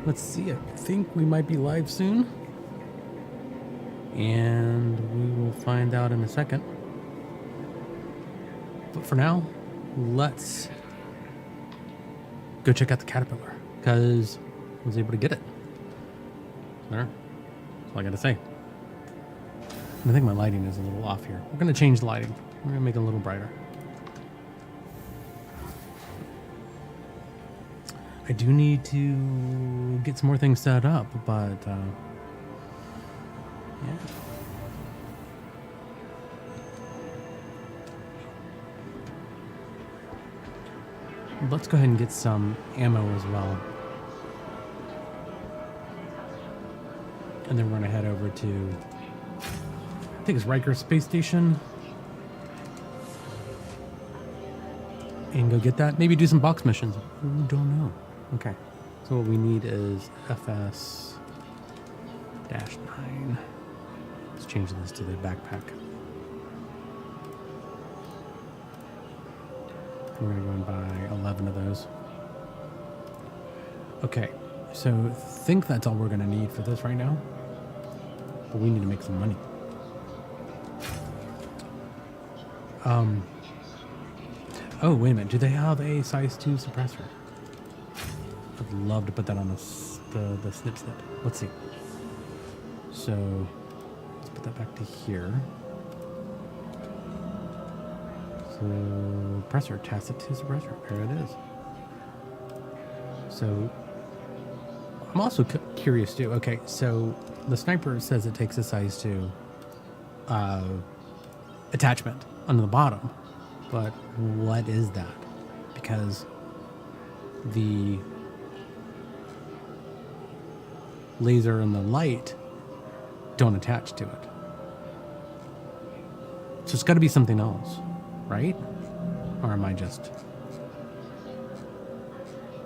let's see. I think we might be live soon. And we will find out in a second. But for now, let's go check out the caterpillar, because I was able to get it. There. That's all I gotta say. I think my lighting is a little off here. We're gonna change the lighting. We're gonna make it a little brighter. I do need to get some more things set up, but yeah. Let's go ahead and get some ammo as well. And then we're gonna head over to, I think it's Riker Space Station. And go get that. Maybe do some box missions. Ooh, don't know. Okay. So what we need is FS-9. Let's change this to the backpack. And we're gonna go and buy 11 of those. Okay. So I think that's all we're gonna need for this right now. But we need to make some money. Oh, wait a minute. Do they have a size 2 suppressor? I'd love to put that on the snip snip. Let's see. So let's put that back to here. So suppressor, tacit 2 suppressor. There it is. So I'm also curious too. Okay, so the sniper says it takes a size 2 attachment on the bottom. But what is that? Because the laser and the light don't attach to it. So it's got to be something else, right? Or am I just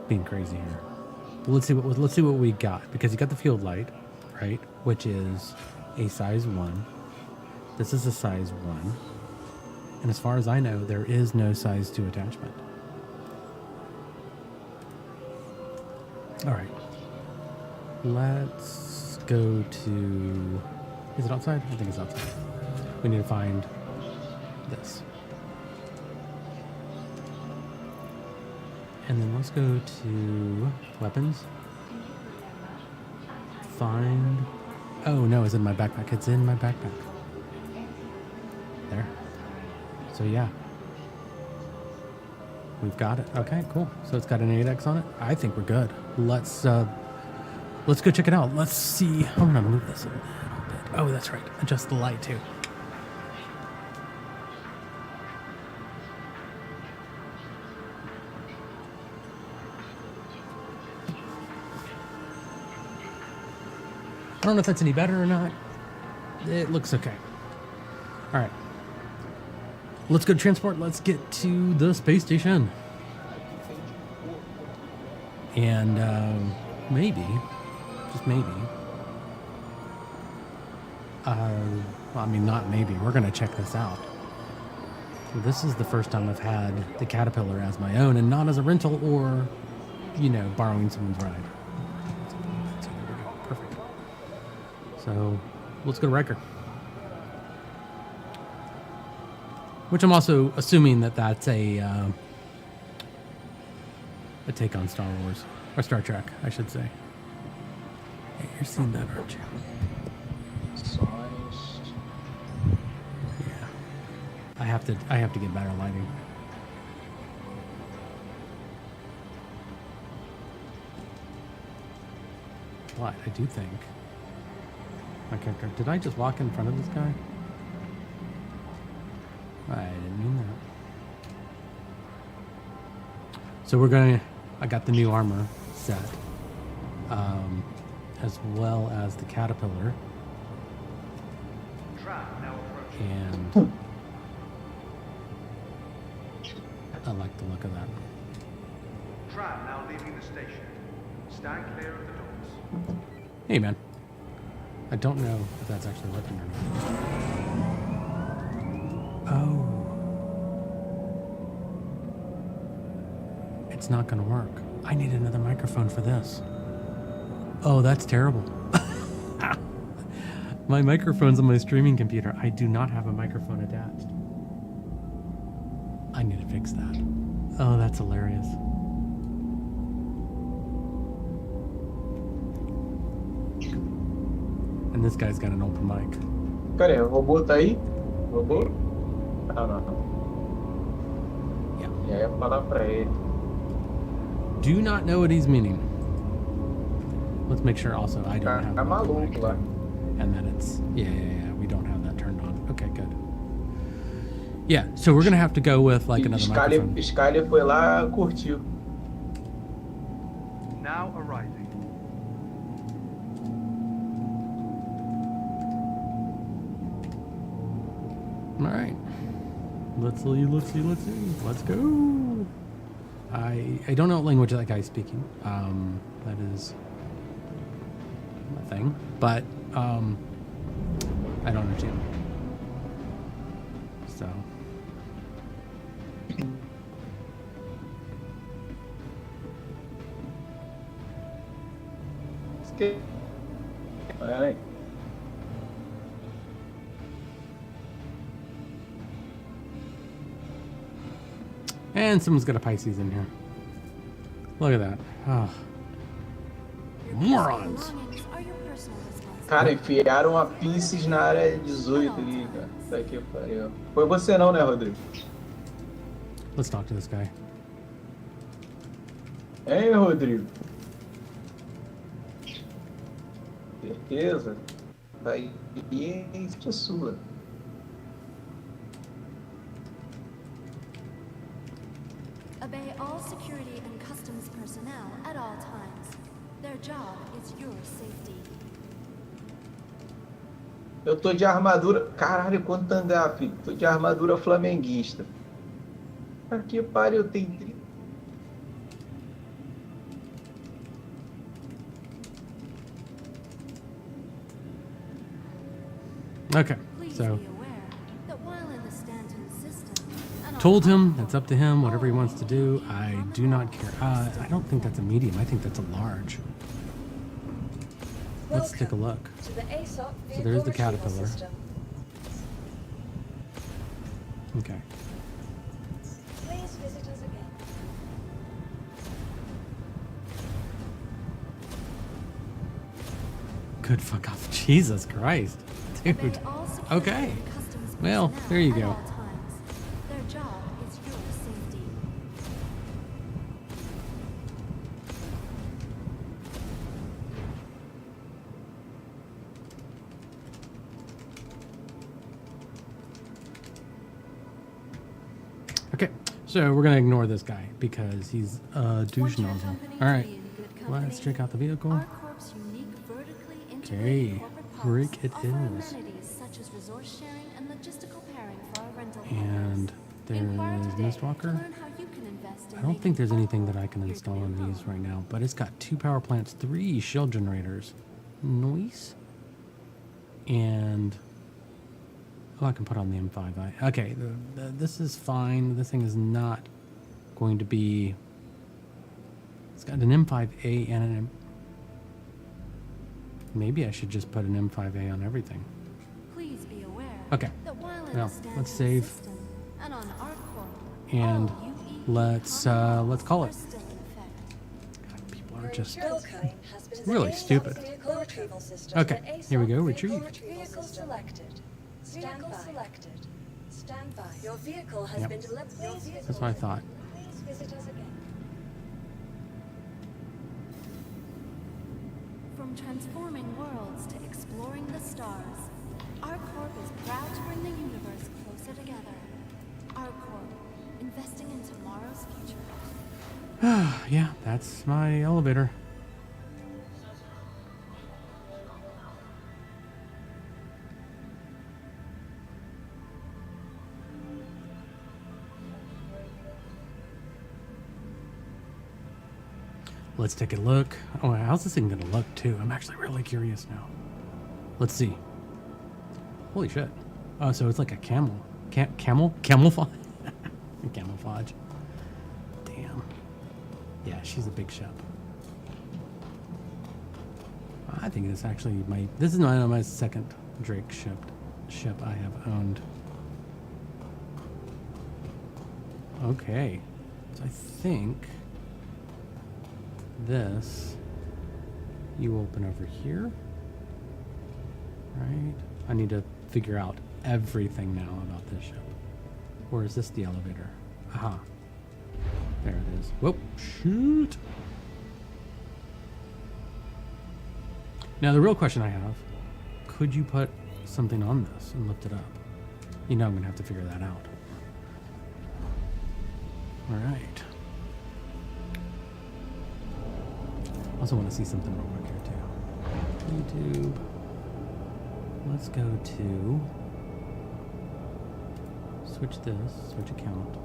being crazy here? But let's see what we got, because you got the field light, right? Which is a size 1. This is a size 1. And as far as I know, there is no size 2 attachment. All right. Let's go to... Is it outside? I think it's outside. We need to find this. And then let's go to weapons. Find... Oh, no, it's in my backpack. It's in my backpack. There. So yeah, we've got it. Okay, cool. So it's got an 8X on it. I think we're good. Let's go check it out. Let's see. I'm gonna move this a little bit. Oh, that's right. Adjust the light too. I don't know if that's any better or not. It looks okay. All right. Let's go transport. Let's get to the space station. And maybe, just maybe, well, I mean, not maybe, we're going to check this out. So this is the first time I've had the Caterpillar as my own and not as a rental or, you know, borrowing someone's ride. So there we go. Perfect. So let's go to Riker. Which I'm also assuming that that's a take on Star Wars. Or Star Trek, I should say. Hey, you're seeing that, aren't you? Yeah. I have to get better lighting. But I do think my character... Did I just walk in front of this guy? I didn't mean that. So we're going to... I got the new armor set. As well as the Caterpillar. And I like the look of that. Tram now leaving the station. Stand clear of the doors. Hey, man. I don't know if that's actually working or not. Oh. It's not going to work. I need another microphone for this. Oh, that's terrible. My microphone's on my streaming computer. I do not have a microphone attached. I need to fix that. Oh, that's hilarious. And this guy's got an open mic. Cadê? O robô tá aí? Robô? Ah, não. Yeah. E aí eu ia falar pra ele. Do not know what he's meaning. Let's make sure also I don't have Tá maluco lá. and that it's yeah, we don't have that turned on. Okay, good. Yeah, so we're gonna have to go with like another microphone. Skyler foi lá, curtiu. Now arriving. All right. Let's see. Let's go. I don't know what language that guy's speaking. That is a thing, but I don't understand. So Olha aí. and someone's got a Pisces in here. Look at that. Oh. Morons. Cara, enfiaram uma Pisces na área 18 ali, cara. Isso aqui pariu. Foi você não, né, Rodrigo? Let's talk to this guy. Hein, Rodrigo? Certeza? Vai é sua. Obey all security and customs personnel at all times. Their job is your safety. Eu tô de armadura. Caralho, quanto tangar, filho. Tô de armadura flamenguista. Aqui, pariu, tem 30. Okay, Please so be aware that while in the Stanton system, and told him it's up to him, whatever he wants to do. I do not care. I don't think that's a medium. I think that's a large. Let's take a look. So there's the caterpillar. Okay. Please visit us again. Good fuck off. Jesus Christ. Dude. obey all security Okay. and customs Well, personnel there you at go. all times. Their job is your safety. Okay. So we're going to ignore this guy because he's douche Want your nozzle. company All to right. be in good company? Let's check out the vehicle. Our Corp's unique vertically Okay, integrated corporate break parks it offer is. amenities such as resource sharing and logistical pairing for our rental And partners. Inquire there's today to Mistwalker. learn how you can invest in I don't making think there's our anything that Corp I can your install dream on these home. right now, but it's got 2 power plants, 3 shell generators. Nice. And oh, I can put on the M5. Okay, this is fine. This thing is not going to be. It's got an M5A and an M. Maybe I should just put an M5A on everything. Please be aware Okay. that while in Well, the Stanton let's save. system and on our Corp, And all UE let's laws call are it. still in effect. God, people are just Welcome has been really assigned stupid. vehicle retrieval system Okay, to the here we go, ASOC retrieve. Vehicle selected. Stand Vehicle by. selected. Stand by. Your vehicle has Yep. been delivered. That's what I thought. Please visit us again. From transforming worlds to exploring the stars, our Corp is proud to bring the universe closer together. Our Corp, investing in tomorrow's future. Yeah, that's my elevator. Let's take a look. Oh, how's this thing gonna look too? I'm actually really curious now. Let's see. Holy shit. Oh, so it's like a camel. Camouflage? Camouflage. Damn. Yeah, she's a big ship. I think this actually might. This is my second Drake ship I have owned. Okay, so I think this you open over here, right? I need to figure out everything now about this ship. Or is this the elevator? Aha. There it is. Whoop, shoot. Now the real question I have, could you put something on this and lift it up? You know I'm gonna have to figure that out. All right. Also want to see something real quick here too. YouTube. Let's go to switch this, switch account.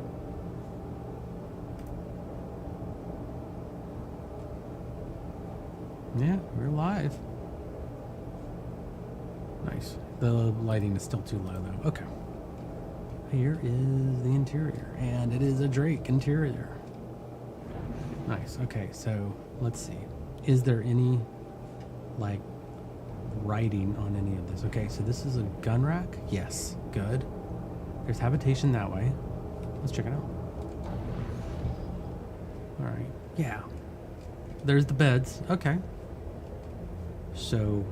Yeah, we're live. Nice. The lighting is still too low though. Okay. Here is the interior, and it is a Drake interior. Nice. Okay, so let's see. Is there any like writing on any of this? Okay, so this is a gun rack. Yes, good. There's habitation that way. Let's check it out. All right. Yeah. There's the beds. Okay. So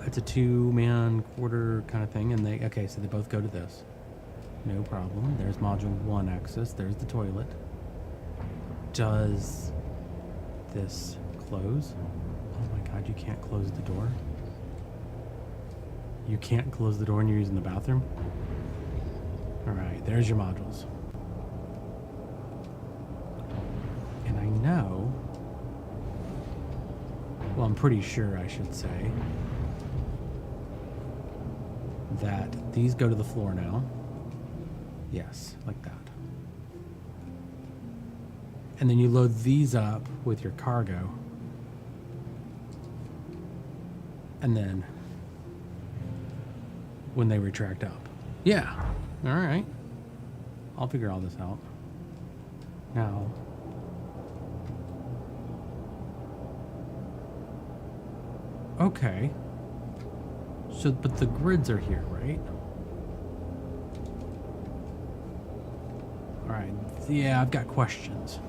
it's a 2-man quarter kind of thing, and okay, so they both go to this. No problem. There's module 1 access. There's the toilet. Does this close? Oh my god, you can't close the door? You can't close the door when you're using the bathroom? Alright, there's your modules. And I know... Well, I'm pretty sure I should say that these go to the floor now. Yes, like that. And then you load these up with your cargo. And then when they retract up. Yeah. All right. I'll figure all this out. Now. Okay. So, but the grids are here, right? All right. Yeah, I've got questions.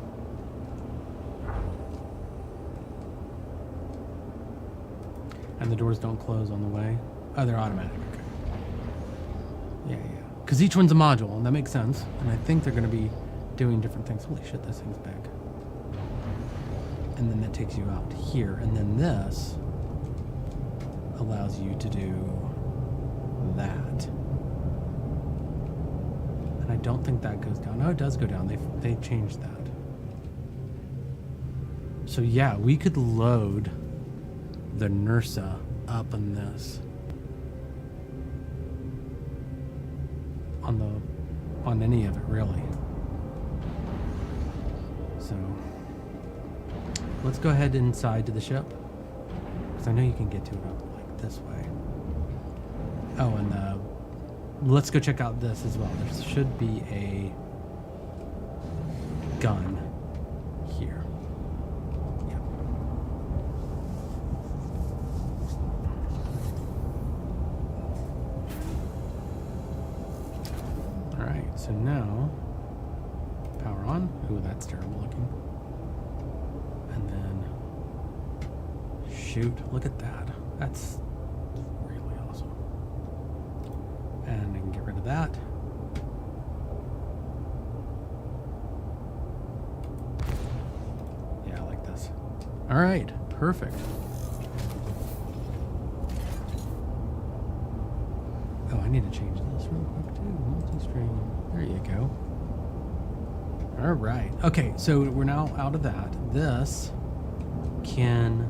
And the doors don't close on the way? Oh, they're automatic. Okay. Yeah, yeah. Because each one's a module, and that makes sense. And I think they're going to be doing different things. Holy shit, this thing's big. And then that takes you out here. And then this allows you to do that. And I don't think that goes down. No, it does go down. They changed that. So yeah, we could load the Nursa up in this on any of it really. So let's go ahead inside to the ship, because I know you can get to it up like this way. Oh, and let's go check out this as well. There should be a gun here. So now, power on. Ooh, that's terrible looking. And then, shoot, look at that. That's really awesome. And I can get rid of that. Yeah, I like this. All right, perfect. Oh, I need to change this real quick too. Multi-stream. There you go. All right. Okay, so we're now out of that. This can...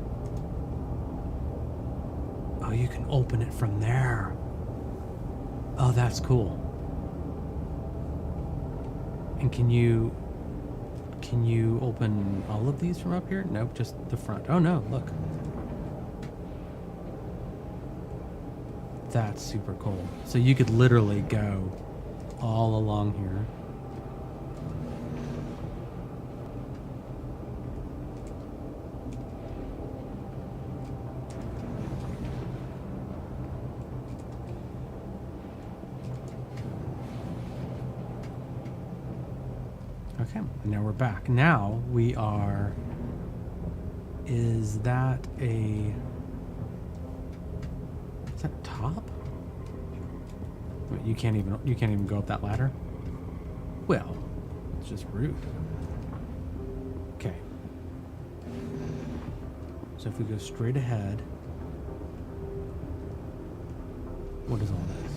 Oh, you can open it from there. Oh, that's cool. And can you open all of these from up here? Nope, just the front. Oh no, look. That's super cool. So you could literally go all along here. Okay, and now we're back. Now we are... Is that a... Is that top? Wait, you can't even go up that ladder? Well, it's just rude. Okay. So if we go straight ahead, what is all this?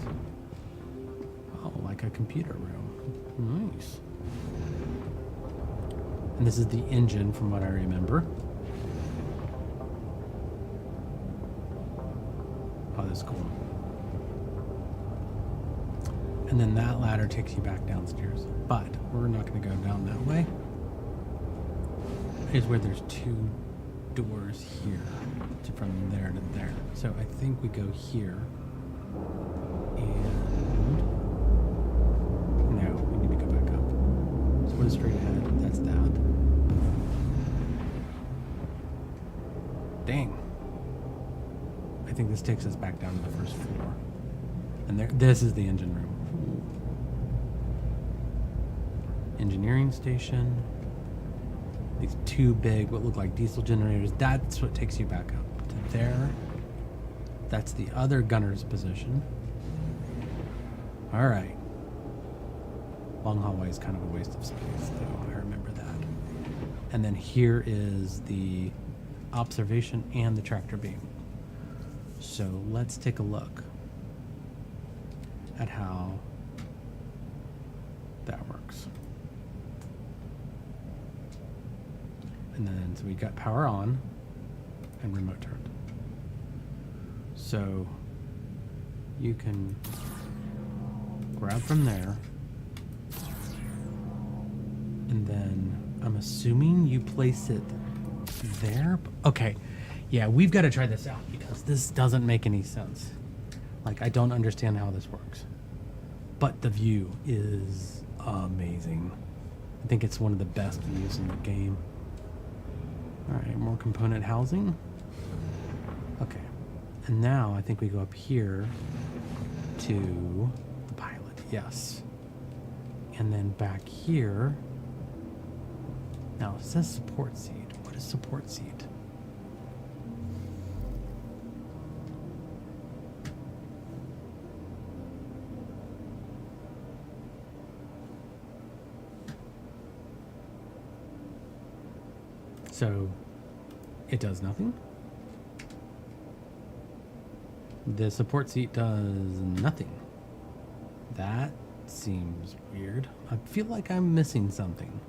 Oh, like a computer room. Nice. And this is the engine from what I remember. Oh, that's cool. And then that ladder takes you back downstairs. But we're not going to go down that way. Here's where there's two doors here. From there to there. So I think we go here. And... No, we need to go back up. So what is straight ahead? That's that. Dang. I think this takes us back down to the first floor. And there, this is the engine room. Engineering station. These two big, what look like diesel generators. That's what takes you back up to there. That's the other gunner's position. All right. Long hallway is kind of a waste of space, though. I remember that. And then here is the observation and the tractor beam. So let's take a look at how that works. And then, so we got power on and remote turned. So you can grab from there. And then I'm assuming you place it there. Okay. Yeah, we've got to try this out because this doesn't make any sense. Like, I don't understand how this works. But the view is amazing. I think it's one of the best views in the game. All right, more component housing. Okay. And now I think we go up here to the pilot. Yes. And then back here. Now it says support seat. What is support seat? So it does nothing. The support seat does nothing. That seems weird. I feel like I'm missing something.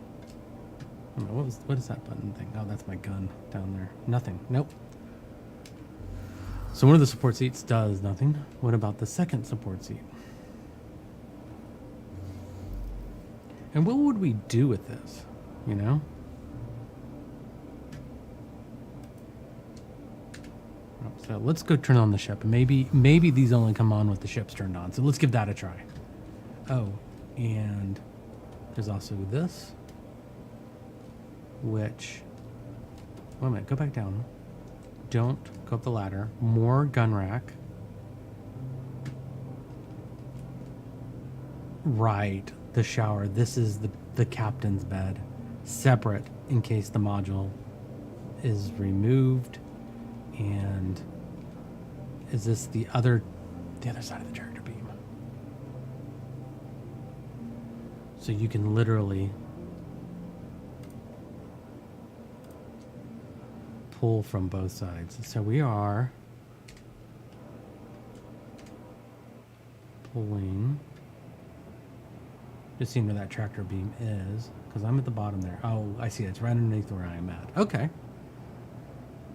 I don't know, what is that button thing? Oh, that's my gun down there. Nothing. Nope. So one of the support seats does nothing. What about the second support seat? And what would we do with this? You know? So let's go turn on the ship. Maybe these only come on with the ship's turned on. So let's give that a try. Oh, and there's also this, which, wait a minute, go back down. Don't go up the ladder. More gun rack. Right, the shower. This is the captain's bed. Separate in case the module is removed. And is this the other side of the tractor beam? So you can literally pull from both sides. So we are pulling. Just seeing where that tractor beam is, because I'm at the bottom there. Oh, I see. It's right underneath where I'm at. Okay.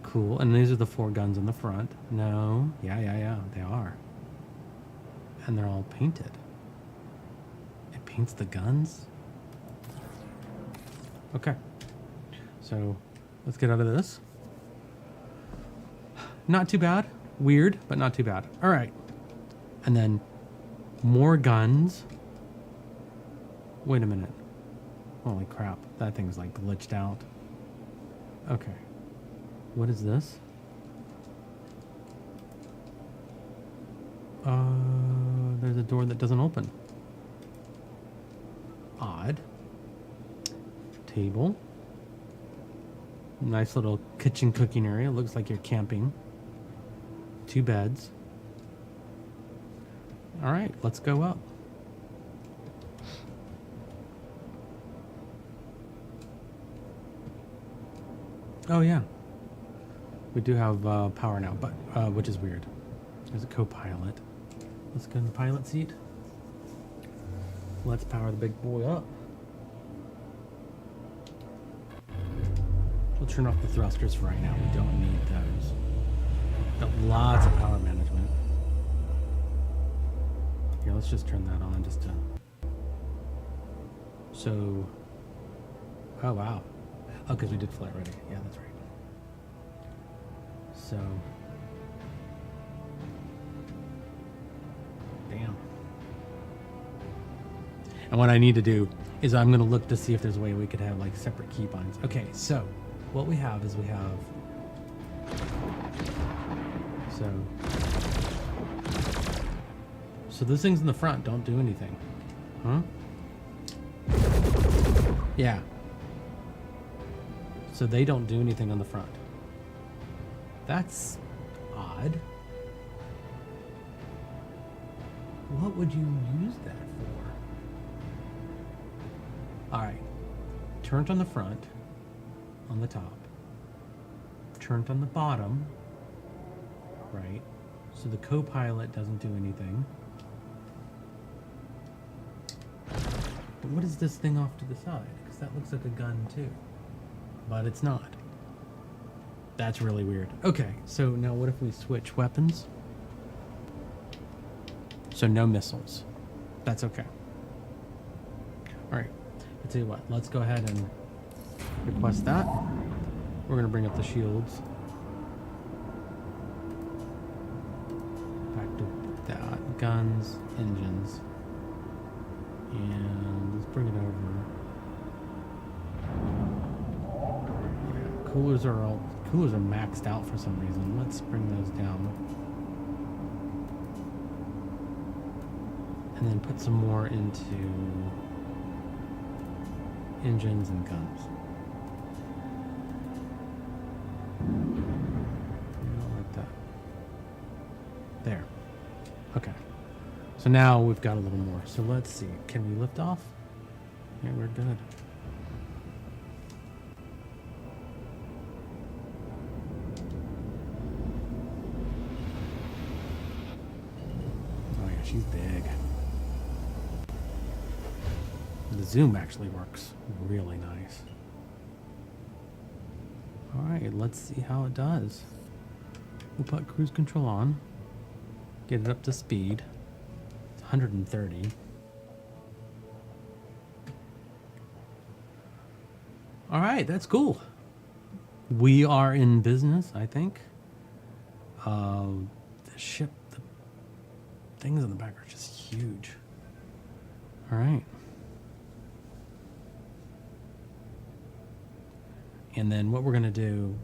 Cool. And these are the 4 guns in the front. No. Yeah. They are. And they're all painted. It paints the guns? Okay. So let's get out of this. Not too bad. Weird, but not too bad. All right. And then more guns. Wait a minute. Holy crap. That thing's like glitched out. Okay. What is this? There's a door that doesn't open. Odd. table. Nice little kitchen cooking area. Looks like you're camping. 2 beds. All right, let's go up. Oh yeah, we do have power now, but which is weird. There's a co-pilot. Let's go in the pilot seat. Let's power the big boy up. We'll turn off the thrusters for right now. We don't need those. Got lots of power management. Here, let's just turn that on just to... So... Oh, wow. Oh, because we did flight ready. Yeah, that's right. So... Damn. And what I need to do is I'm going to look to see if there's a way we could have like separate keybinds. Okay, so what we have is we have... So those things in the front don't do anything. Huh? Yeah. So they don't do anything on the front. That's odd. What would you use that for? Alright. Turned on the front, on the top. Turned on the bottom, right? So the co-pilot doesn't do anything. But what is this thing off to the side? Because that looks like a gun too. But it's not. That's really weird. Okay, so now what if we switch weapons? So no missiles. That's okay. Alright, I'll tell you what, let's go ahead and request that. We're going to bring up the shields. Back to that. Guns, engines. And let's bring it over. Yeah, coolers are maxed out for some reason. Let's bring those down. And then put some more into engines and guns. Not like that. There. Okay. So now we've got a little more. So let's see. Can we lift off? Yeah, we're good. Oh yeah, she's big. The zoom actually works really nice. Alright, let's see how it does. We'll put cruise control on. Get it up to speed. It's 130. Alright, that's cool. We are in business, I think. The ship, the things in the back are just huge. Alright. And then what we're going to do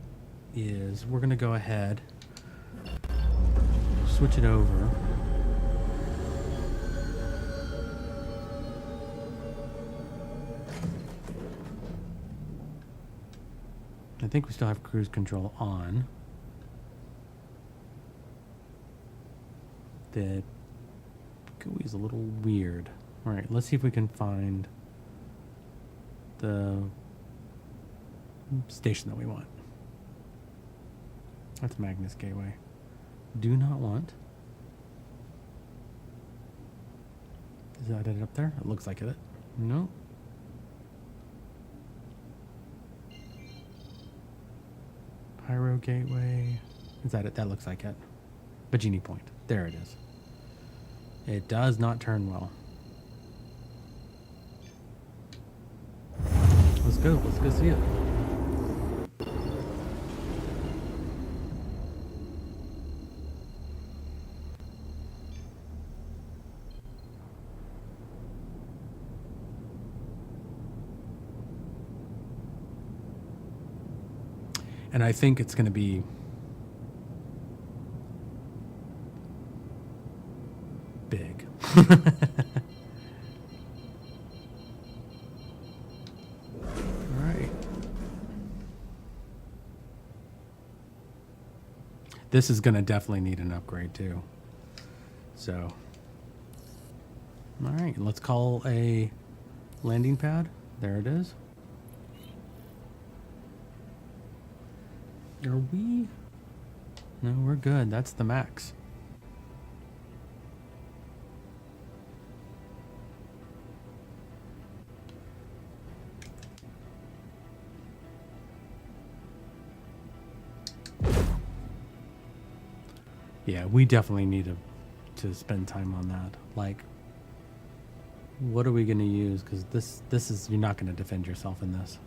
is we're going to go ahead, switch it over. I think we still have cruise control on. The GUI is a little weird. All right, let's see if we can find the station that we want. That's Magnus Gateway. Do not want. Is that it up there? It looks like it. No. Pyro Gateway. Is that it? That looks like it. Bajini Point. There it is. It does not turn well. Let's go. Let's go see it. And I think it's going to be big. All This is going to definitely need an upgrade too. So, all right, let's call a landing pad. There it is. Are we? No, we're good. That's the max. Yeah, we definitely need to spend time on that. Like, what are we going to use? Because this is, you're not going to defend yourself in this.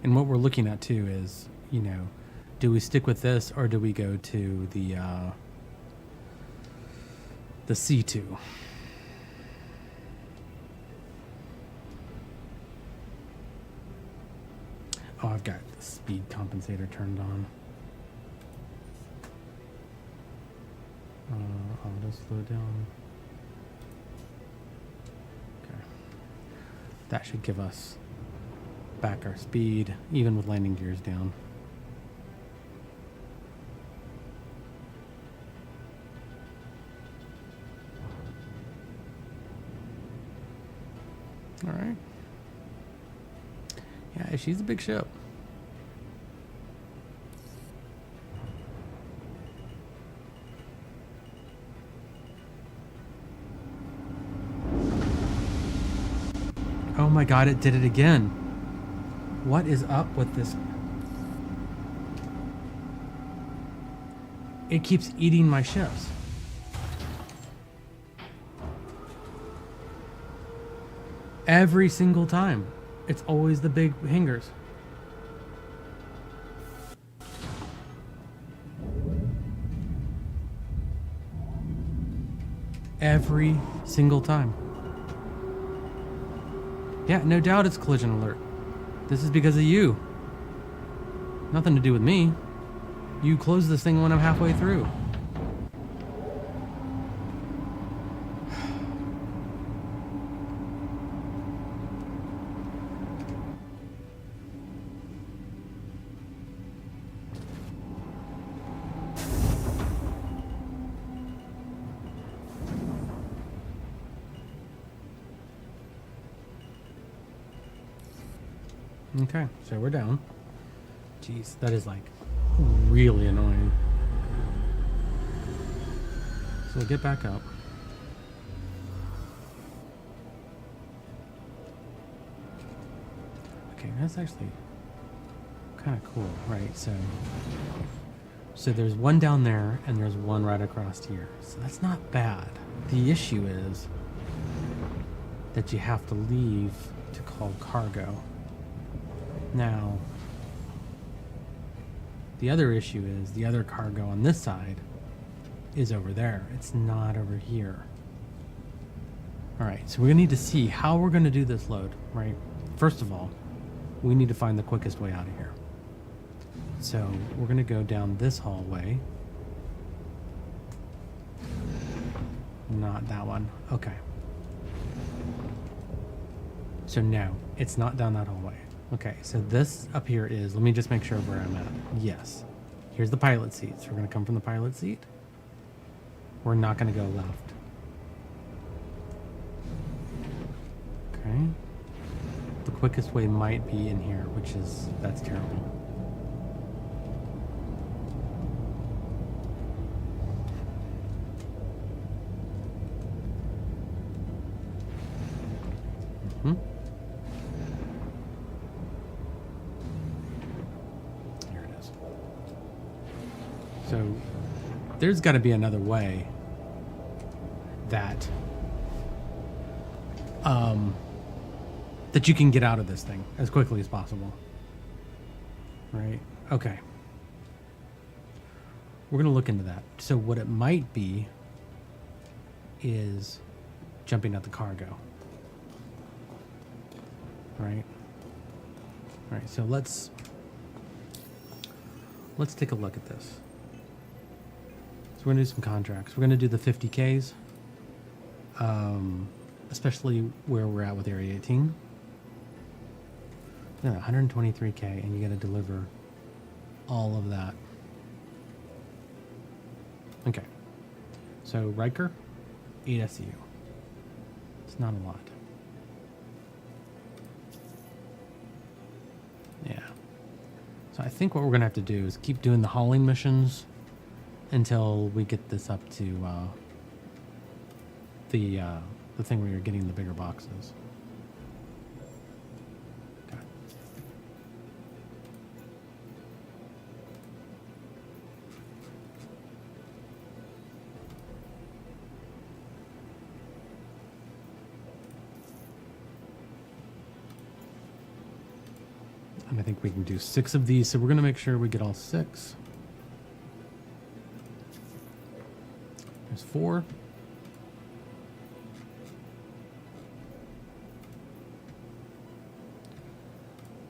And what we're looking at too is, you know, do we stick with this or do we go to the C2? Oh, I've got the speed compensator turned on. Auto slow down. Okay. That should give us back our speed, even with landing gears down. All right. Yeah, she's a big ship. Oh my God, it did it again. What is up with this? It keeps eating my ships. Every single time. It's always the big hangers. Every single time. Yeah, no doubt it's collision alert. This is because of you. Nothing to do with me. You close this thing when I'm halfway through. Okay, so we're down. Jeez, that is like really annoying. So we'll get back up. Okay, that's actually kind of cool, right? So there's one down there and there's one right across here. So that's not bad. The issue is that you have to leave to call cargo. Now, the other issue is the other cargo on this side is over there. It's not over here. All right, so we're gonna need to see how we're gonna do this load, right? First of all, we need to find the quickest way out of here. So we're gonna go down this hallway. Not that one. Okay. So no, it's not down that hallway. Okay, so this up here is, let me just make sure where I'm at. Yes. Here's the pilot seat. So we're going to come from the pilot seat. We're not going to go left. Okay. The quickest way might be in here, which is, that's terrible. So there's got to be another way that that you can get out of this thing as quickly as possible. Right? Okay. We're going to look into that. So what it might be is jumping at the cargo. Right? right, so let's take a look at this. So we're gonna do some contracts. We're gonna do the 50Ks, especially where we're at with Area 18. Yeah, 123K, and you gotta deliver all of that. Okay. So Riker, 8 SEU. It's not a lot. Yeah. So I think what we're gonna have to do is keep doing the hauling missions until we get this up to the thing where you're getting the bigger boxes. Okay. And I think we can do 6 of these, so we're going to make sure we get all 6. There's 4.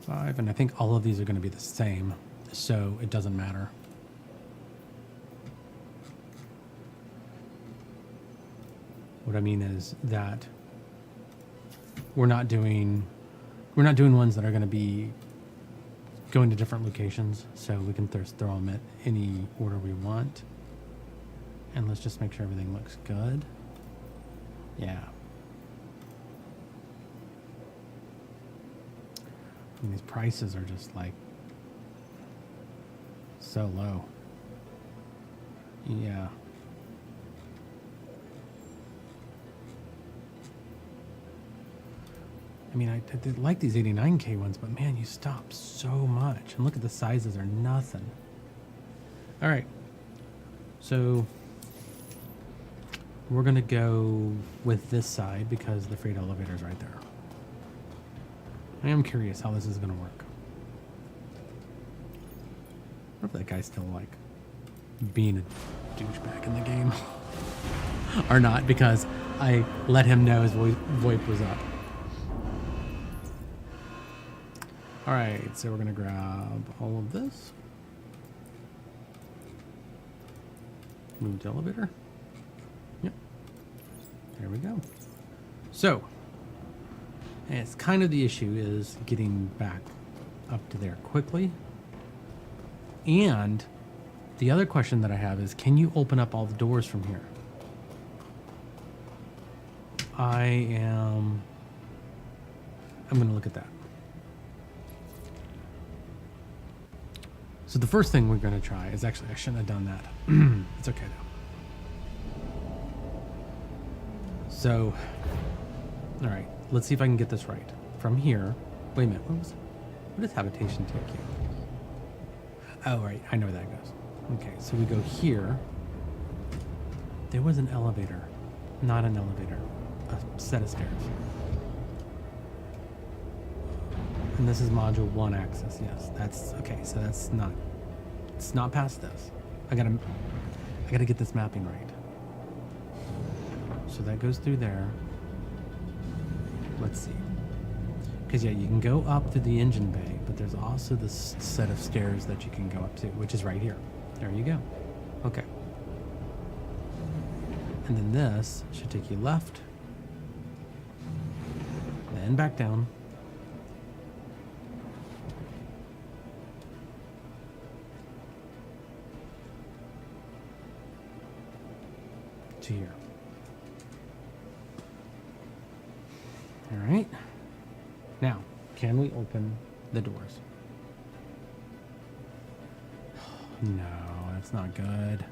Five, and I think all of these are going to be the same, so it doesn't matter. What I mean is that we're not doing ones that are going to be going to different locations, so we can throw them at any order we want. And let's just make sure everything looks good. Yeah. I mean, these prices are just like so low. Yeah. I mean, I did like these 89K ones, but man, you stop so much. And look at the sizes are nothing. All right. So we're going to go with this side because the freight elevator is right there. I am curious how this is going to work. I wonder if that guy's still like being a douchebag in the game or not, because I let him know his VoIP was up. All right, so we're going to grab all of this. Move to elevator. Yep. There we go. So, and it's kind of the issue is getting back up to there quickly. And the other question that I have is, can you open up all the doors from here? I'm going to look at that. So the first thing we're going to try is actually, I shouldn't have done that. It's okay though. So, all right, let's see if I can get this right. From here, wait a minute, what does habitation take you? Oh, right, I know where that goes. Okay, so we go here. There was an elevator, not an elevator, a set of stairs. And this is module 1 access, yes. That's, okay, so that's not, it's not past this. I gotta get this mapping right. So that goes through there. Let's see. Because yeah, you can go up to the engine bay, but there's also this set of stairs that you can go up to, which is right here. There you go. Okay. And then this should take you left, then back down. To here. All right. Now, can we open the doors? No, that's not good.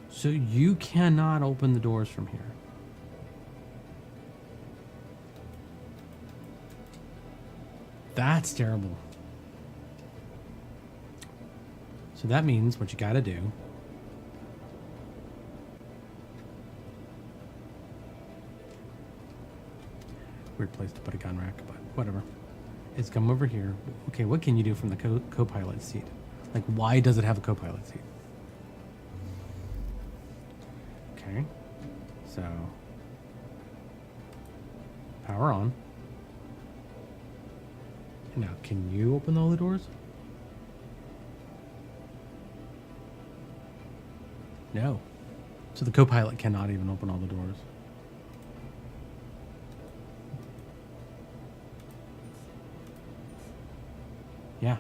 So you cannot open the doors from here. That's terrible. So that means what you got to do weird place to put a gun rack, but whatever. Is come over here. Okay, what can you do from the co-pilot seat? Like, why does it have a co-pilot seat? Okay, so power on. Now, can you open all the doors? No. So the co-pilot cannot even open all the doors. Yeah.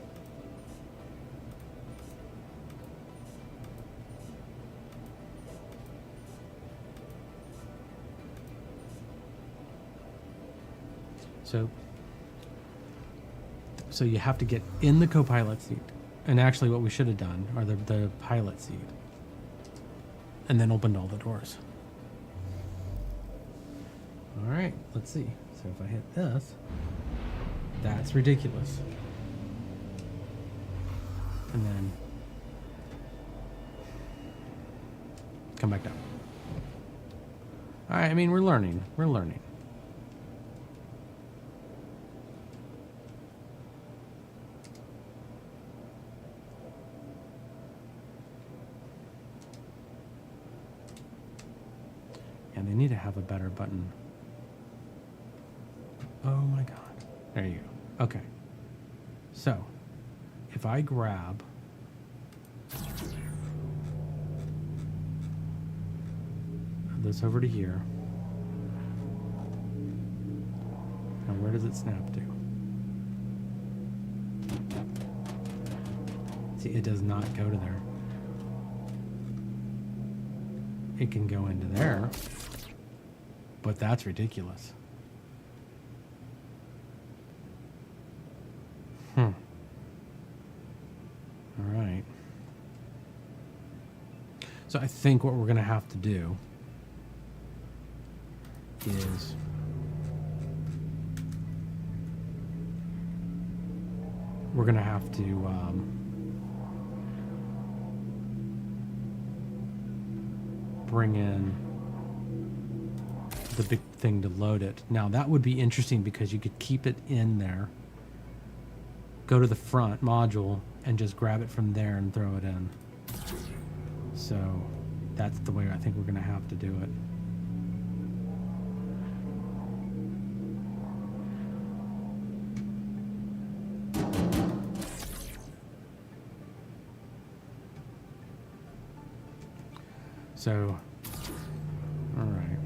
So you have to get in the co-pilot seat. And actually what we should have done, or the pilot seat. And then opened all the doors. All right, let's see. So if I hit this, that's ridiculous. And then come back down. All right, I mean, we're learning. We're learning. And they need to have a better button. Oh my God. There you go. Okay. So, if I grab this over to here, now where does it snap to? See, it does not go to there. It can go into there, but that's ridiculous. All right. So I think what we're going to have to do is we're going to have to bring in the big thing to load it. Now that would be interesting because you could keep it in there, go to the front module and just grab it from there and throw it in. So that's the way I think we're going to have to do it. So, all right.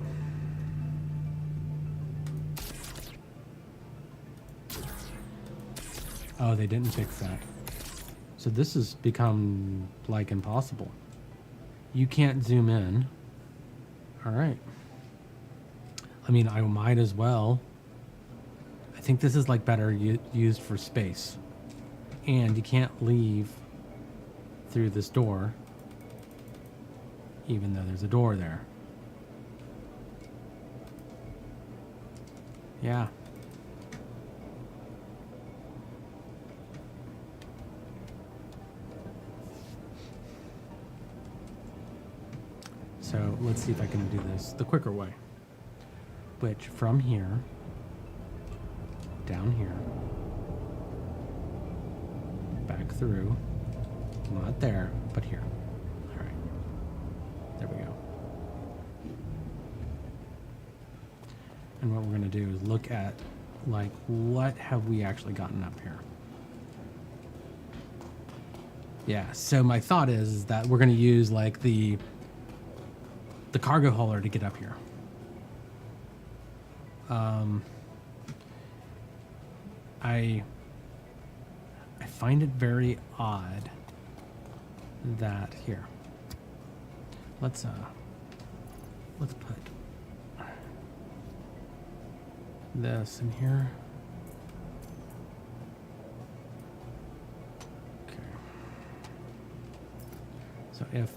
Oh, they didn't fix that. So this has become like impossible. You can't zoom in. All right. I mean, I might as well. I think this is like better used for space. And you can't leave through this door, even though there's a door there. Yeah. So let's see if I can do this the quicker way. Which from here, down here, back through, not there, but here. All right. There we go. And what we're going to do is look at, like, what have we actually gotten up here? Yeah, so my thought is that we're going to use, like, the cargo hauler to get up here. I find it very odd that here. Let's put this in here. Okay. So if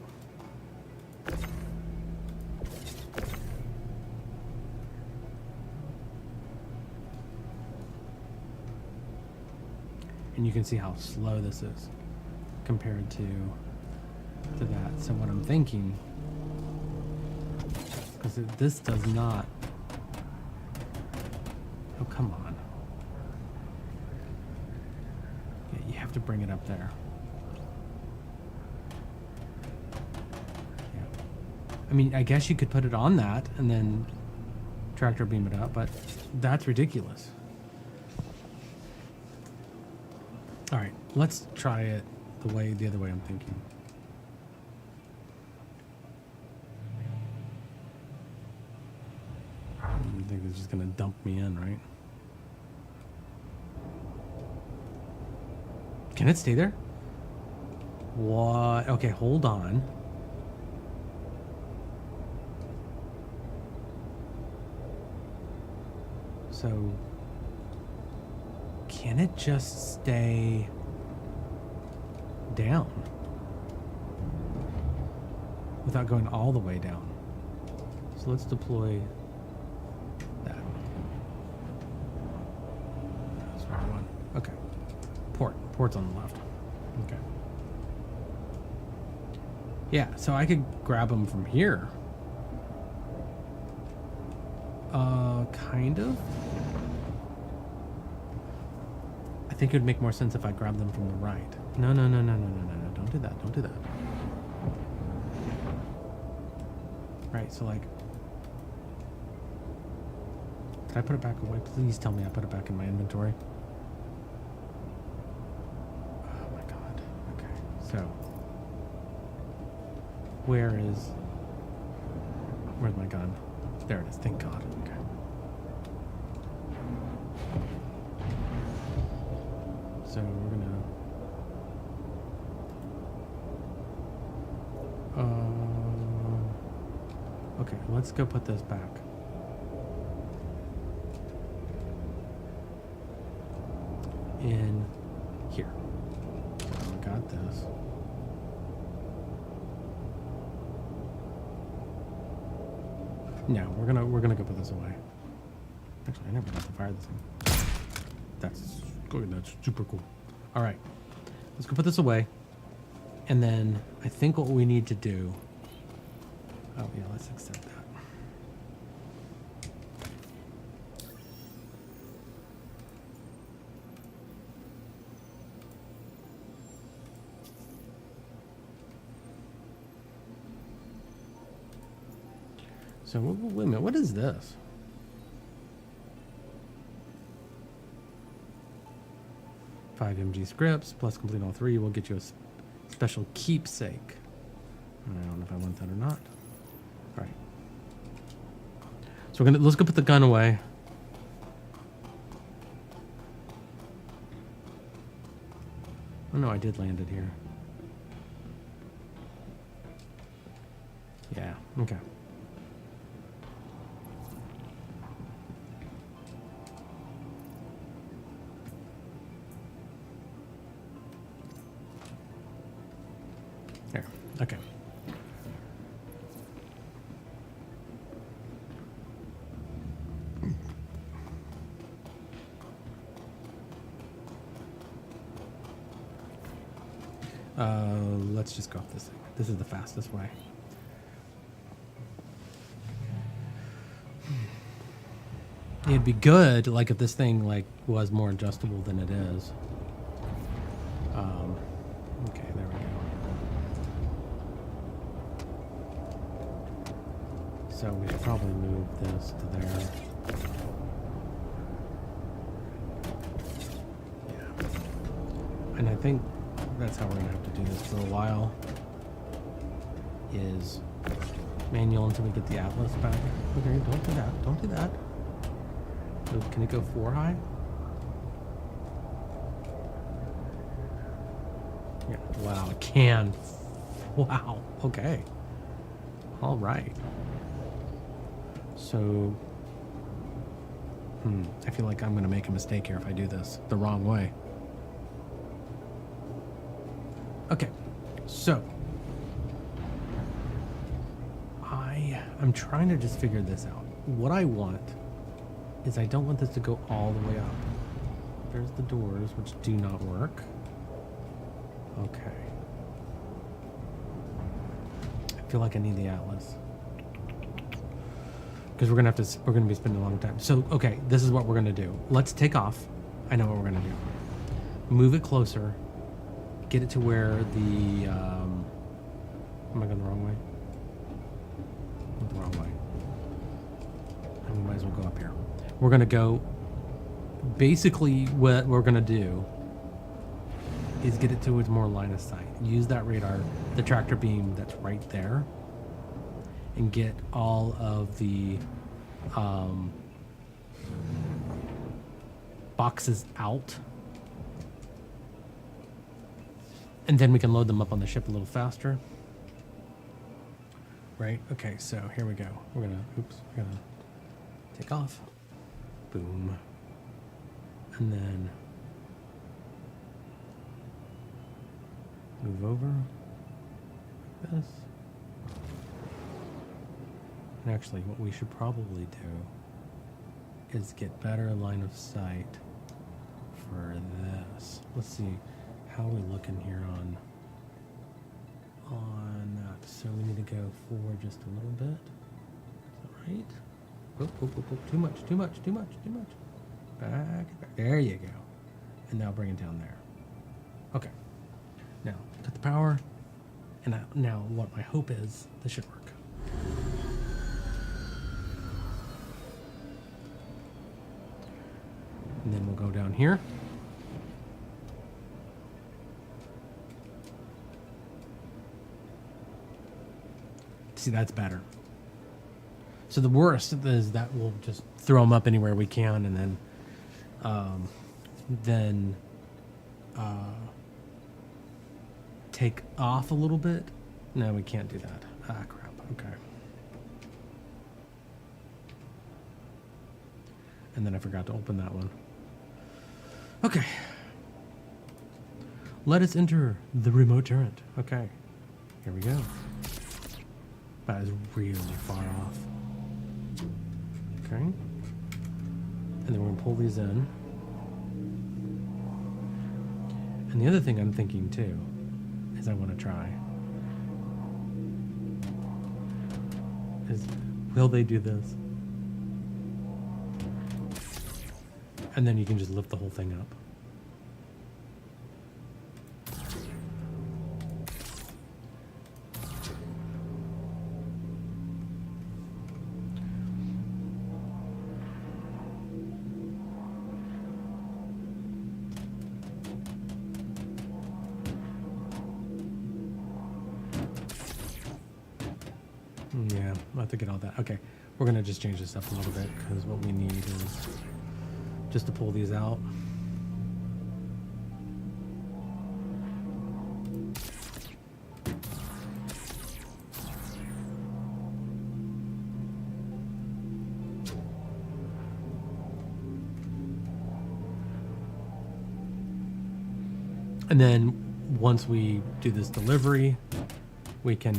and you can see how slow this is compared to that. So what I'm thinking, because this does not. Oh, come on. Yeah, you have to bring it up there. Yeah. I mean, I guess you could put it on that and then tractor beam it up, but that's ridiculous. All right, let's try it the other way I'm thinking. I think it's just gonna dump me in, right? Can it stay there? What? Okay, hold on. So, can it just stay down without going all the way down? So let's deploy that. That's where I want. Okay. Port's on the left. Okay. Yeah, so I could grab them from here. Kind of. I think it would make more sense if I grabbed them from the right. No. Don't do that. Don't do that. Right, so like... Did I put it back away? Please tell me I put it back in my inventory. Oh my god. Okay, so... Where's my gun? There it is, thank god. Okay. So we're gonna... Okay, let's go put this back. In here. I got this. No, we're gonna go put this away. Actually, I never got to fire this thing. That's good. That's super cool. All right, let's go put this away, and then I think what we need to do. Oh yeah, let's accept that. So wait a minute, what is this? Five MG scripts plus complete all three will get you a special keepsake. I don't know if I want that or not. All right. So let's go put the gun away. Oh no, I did land it here. Yeah. Okay. There. Okay. Let's just go off this thing. This is the fastest way. It'd be good, like, if this thing, like, was more adjustable than it is. Okay, there we go. So we should probably move this to there. Yeah. And I think that's how we're gonna have to do this for a while. Is manual until we get the Atlas back. Okay, don't do that. Don't do that. So can it go 4 high? Yeah. Wow, it can. Wow. Okay. All right. So, I feel like I'm going to make a mistake here if I do this the wrong way. Okay. So, I'm trying to just figure this out. What I want is I don't want this to go all the way up. There's the doors, which do not work. Okay. I feel like I need the Atlas. Because we're gonna be spending a long time. So, okay, this is what we're gonna do. Let's take off. I know what we're gonna do. Move it closer. Get it to where the, am I going the wrong way? Went the wrong way. And we might as well go up here. We're gonna go, basically what we're gonna do is get it towards more line of sight. Use that radar, the tractor beam that's right there, and get all of the boxes out. And then we can load them up on the ship a little faster. Right? Okay, so here we go. We're gonna take off. Boom. And then move over like this. And actually, what we should probably do is get better line of sight for this. Let's see, how are we looking here on that? So we need to go forward just a little bit. Is that right? Oh, too much. Back. There you go. And now bring it down there. Okay. Now, cut the power. And now what my hope is, this should work. And then we'll go down here. See, that's better. So the worst is that we'll just throw them up anywhere we can, and then take off a little bit. No, we can't do that. Ah, crap. Okay. And then I forgot to open that one. Okay. Let us enter the remote turret. Okay. Here we go. That is really far off. Okay. And then we're going to pull these in. And the other thing I'm thinking too is I want to try is, will they do this? And then you can just lift the whole thing up. Yeah, I'll have to get all that. Okay, we're going to just change this up a little bit because what we need is just to pull these out. And then once we do this delivery, we can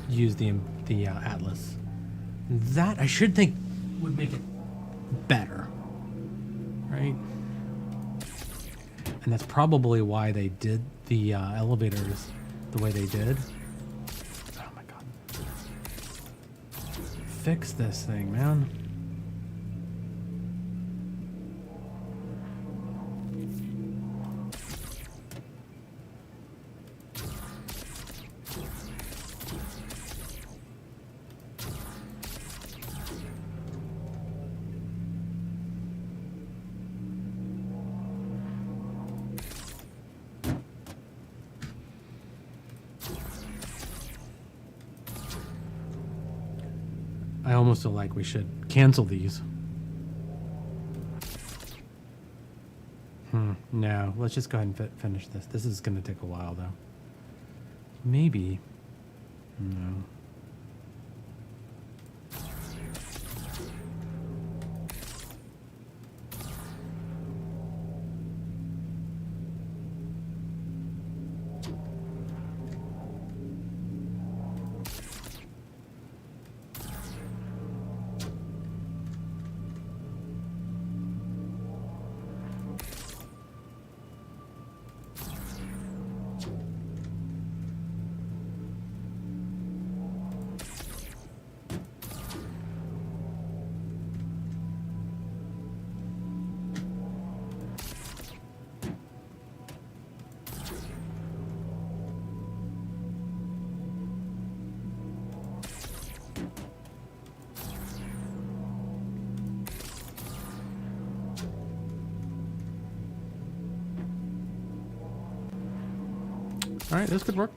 use the Atlas. That I should think would make it better, right? And that's probably why they did the elevators the way they did. Oh my god! Fix this thing, man. I almost feel like we should cancel these. No, let's just go ahead and finish this. This is going to take a while, though. Maybe. No. All right, this could work.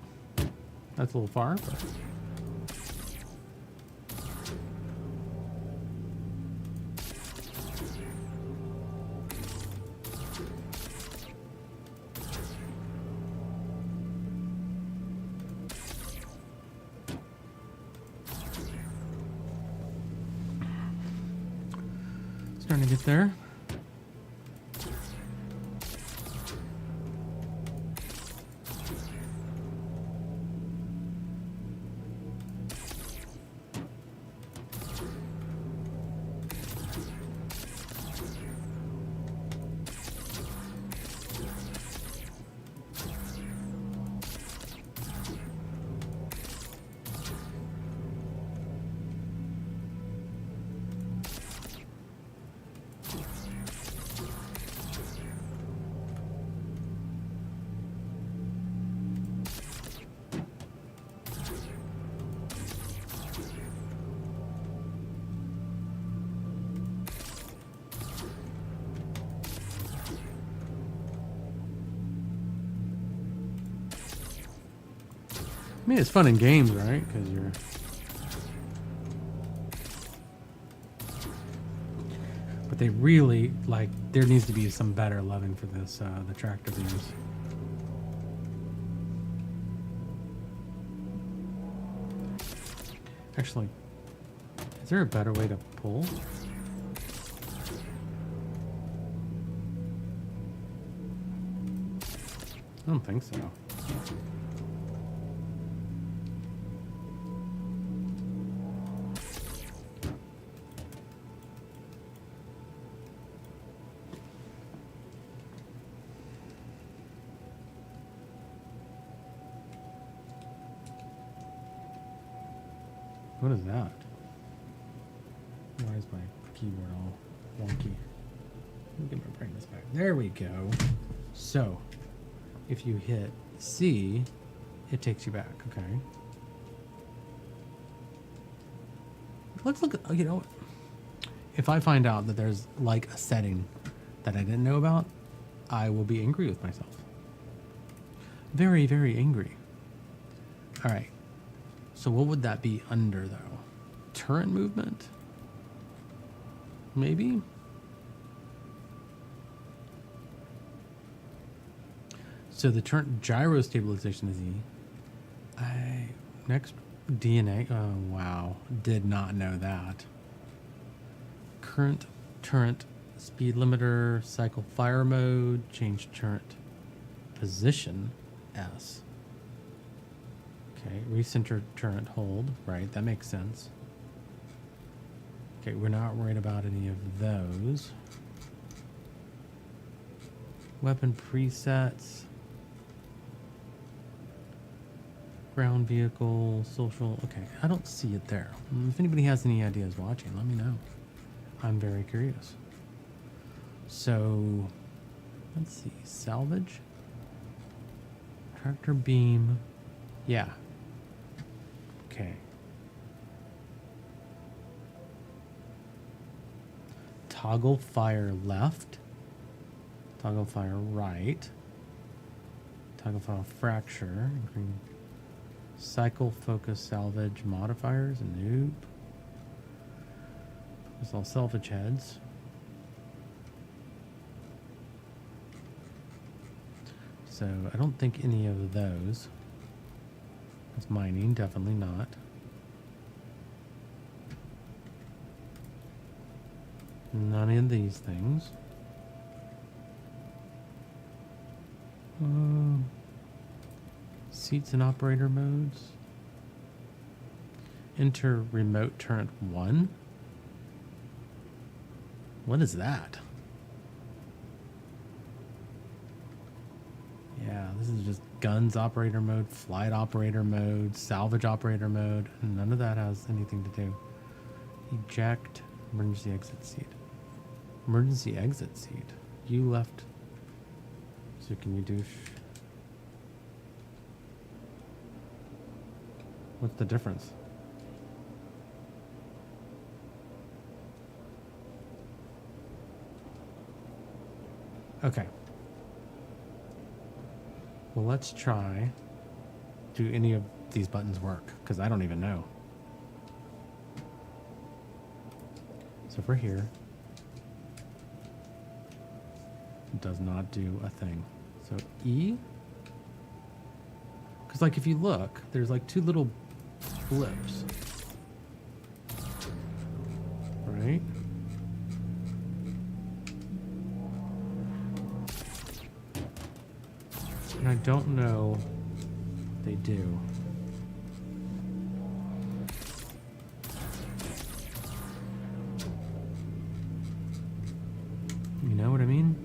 That's a little far, but... Starting to get there. I mean, it's fun in games, right? Because you're... But they really, like, there needs to be some better loving for this, the tractor beams. Actually, is there a better way to pull? I don't think so. What is that? Why is my keyboard all wonky? Let me get my brightness back. There we go. So, if you hit C, it takes you back, okay? Let's look at, you know, if I find out that there's like a setting that I didn't know about, I will be angry with myself. Very, very angry. All right. So what would that be under, though? Turret movement? Maybe? So the turret gyro stabilization is E. Next, DNA. Oh, wow. Did not know that. Current turret speed limiter, cycle fire mode, change turret position, S. Okay, recenter turret hold. Right, that makes sense. Okay, we're not worried about any of those. Weapon presets. Ground vehicle, social. Okay, I don't see it there. If anybody has any ideas watching, let me know. I'm very curious. So, let's see. Salvage. Tractor beam. Yeah. Okay. Toggle fire left. Toggle fire right. Toggle fire fracture. Green. Cycle focus salvage modifiers. Nope. It's all salvage heads. So I don't think any of those. It's mining, definitely not. None of these things. Seats and operator modes. Enter remote turret 1. What is that? Yeah, this is just guns operator mode, flight operator mode, salvage operator mode. None of that has anything to do. Eject, emergency exit seat. Emergency exit seat. You left. So can you do... What's the difference? Okay. Well, let's try do any of these buttons work? Because I don't even know. So if we're here, it does not do a thing. So E, because like if you look, there's like two little blips, right? And I don't know what they do. You know what I mean?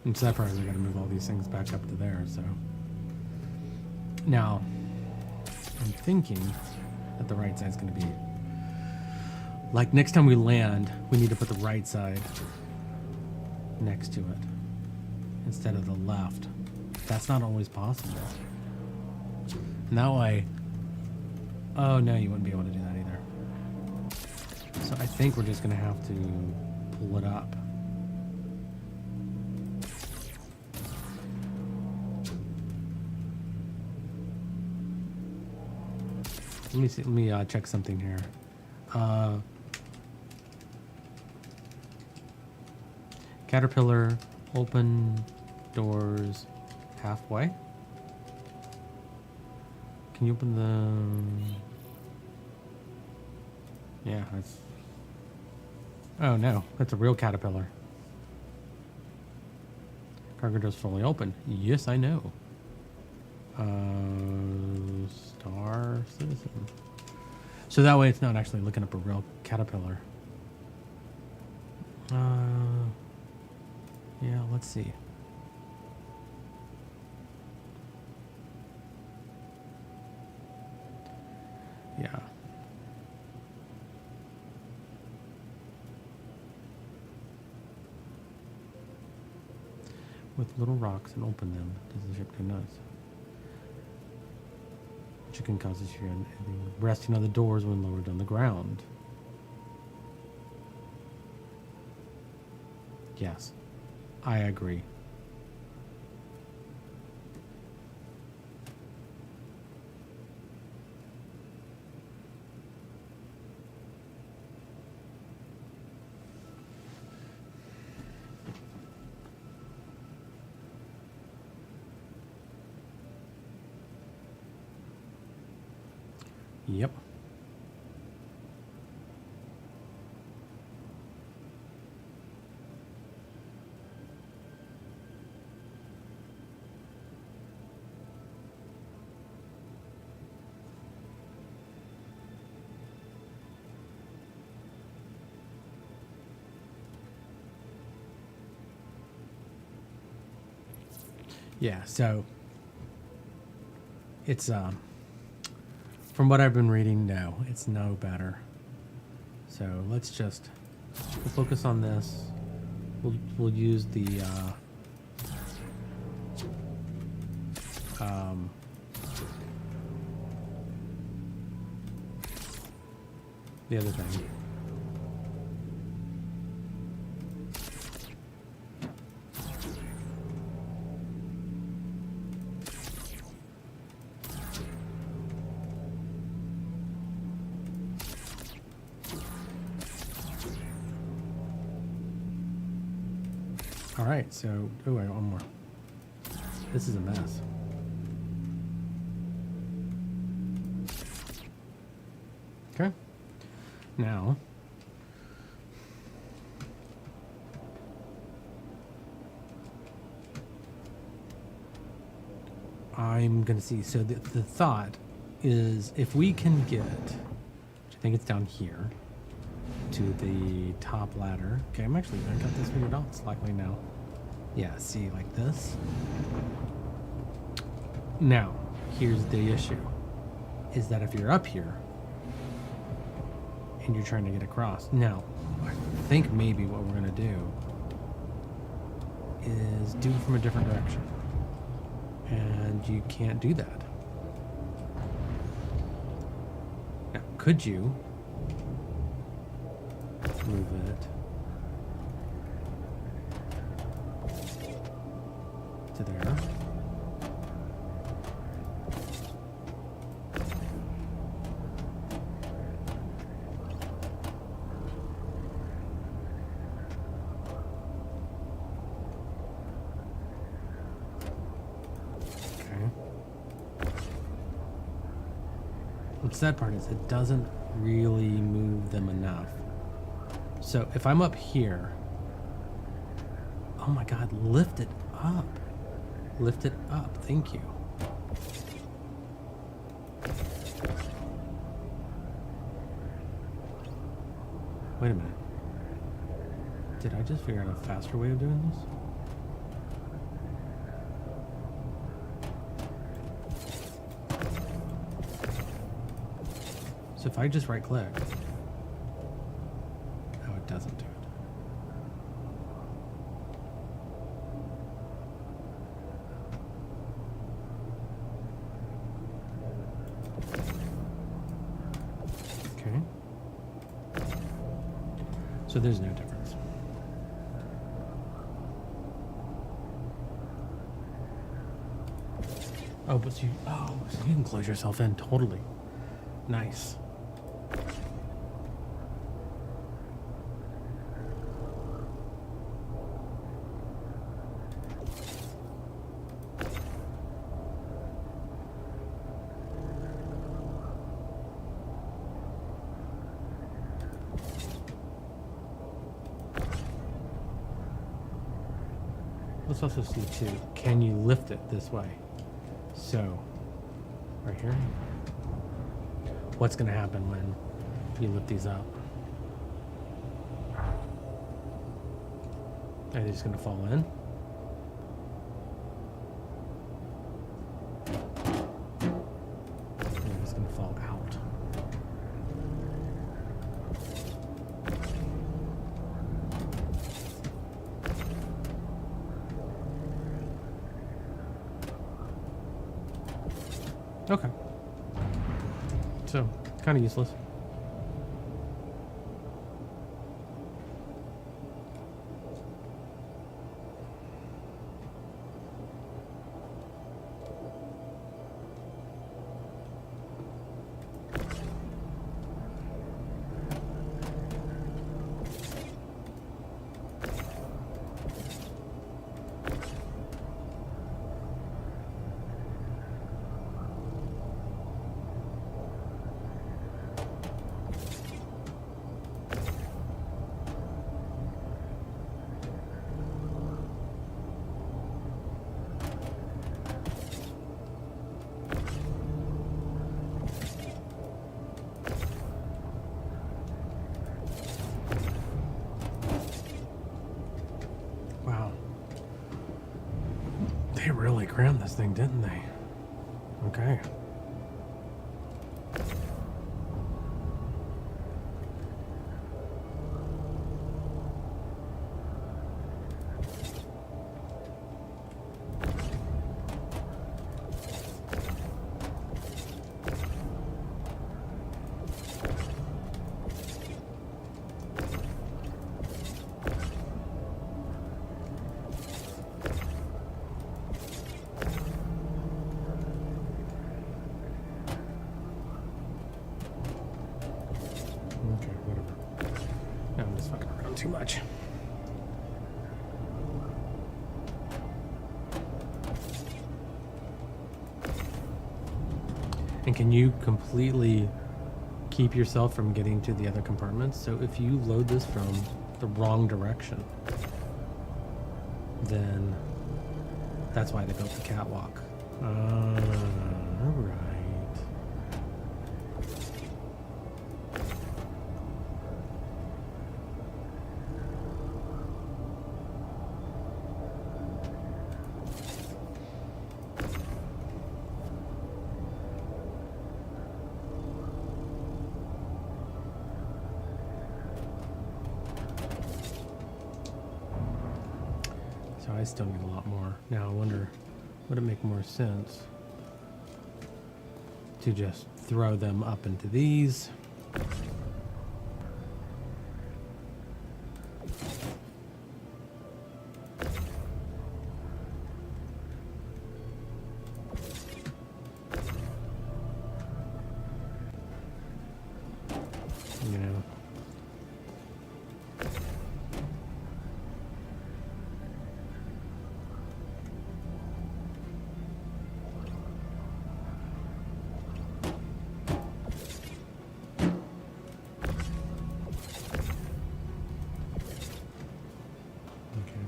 And so that part, I gotta move all these things back up to there, so. Now, I'm thinking that the right side's gonna be, like next time we land, we need to put the right side next to it instead of the left. That's not always possible. And that way, oh no, you wouldn't be able to do that either. So I think we're just gonna have to pull it up. Let me see. Let me check something here. Caterpillar, open doors halfway. Can you open the? Yeah, that's. Oh no, that's a real caterpillar. Cargo doors fully open. Yes, I know. Star Citizen. So that way it's not actually looking up a real caterpillar. Yeah, let's see. Yeah. With little rocks and open them, does the ship go nuts? Which can cause issue and resting on the doors when lowered on the ground. Yes, I agree. Yep. Yeah, so it's from what I've been reading, no, it's no better. So let's just we'll focus on this. We'll use the other thing. All right, so oh, I got one more. This is a mess. Okay. Now, I'm gonna see. So the thought is, if we can get, which I think it's down here, to the top ladder. Okay, I'm actually gonna cut this figured out slightly now. Yeah, see, like this. Now, here's the issue, is that if you're up here and you're trying to get across, now, I think maybe what we're gonna do is do it from a different direction. And you can't do that. Now, could you move it to there? The sad part is it doesn't really move them enough. So if I'm up here, oh my God, lift it up. Lift it up. Thank you. Wait a minute. Did I just figure out a faster way of doing this? So if I just right click, oh, it doesn't do it. Okay. So there's no difference. Oh, but so you can close yourself in totally. Nice. Let's also see too, can you lift it this way? So, right here. What's going to happen when you lift these up? Are they just going to fall in? They're just going to fall out. Okay. So, kind of useless. They really crammed this thing, didn't they? Okay. Too much. And can you completely keep yourself from getting to the other compartments? So if you load this from the wrong direction, then that's why they built the catwalk. Right. I I still need a lot more. Now I wonder, would it make more sense to just throw them up into these? You know.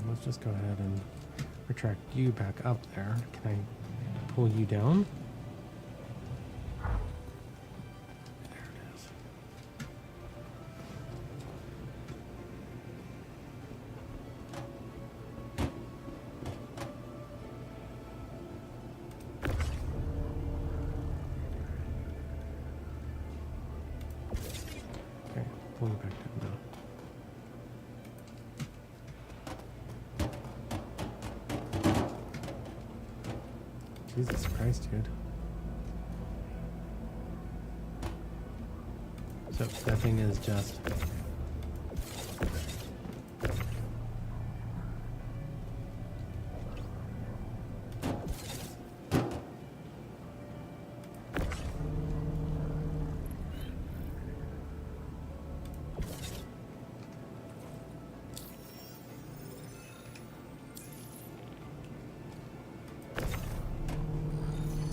Let's just go ahead and retract you back up there. Can I pull you down? There it is. Okay, pull you back down now. Jesus Christ, dude. So that thing is just...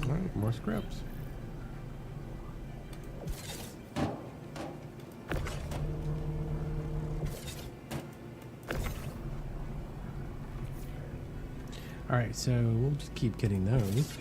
Alright, more scripts. Alright, so we'll just keep getting those.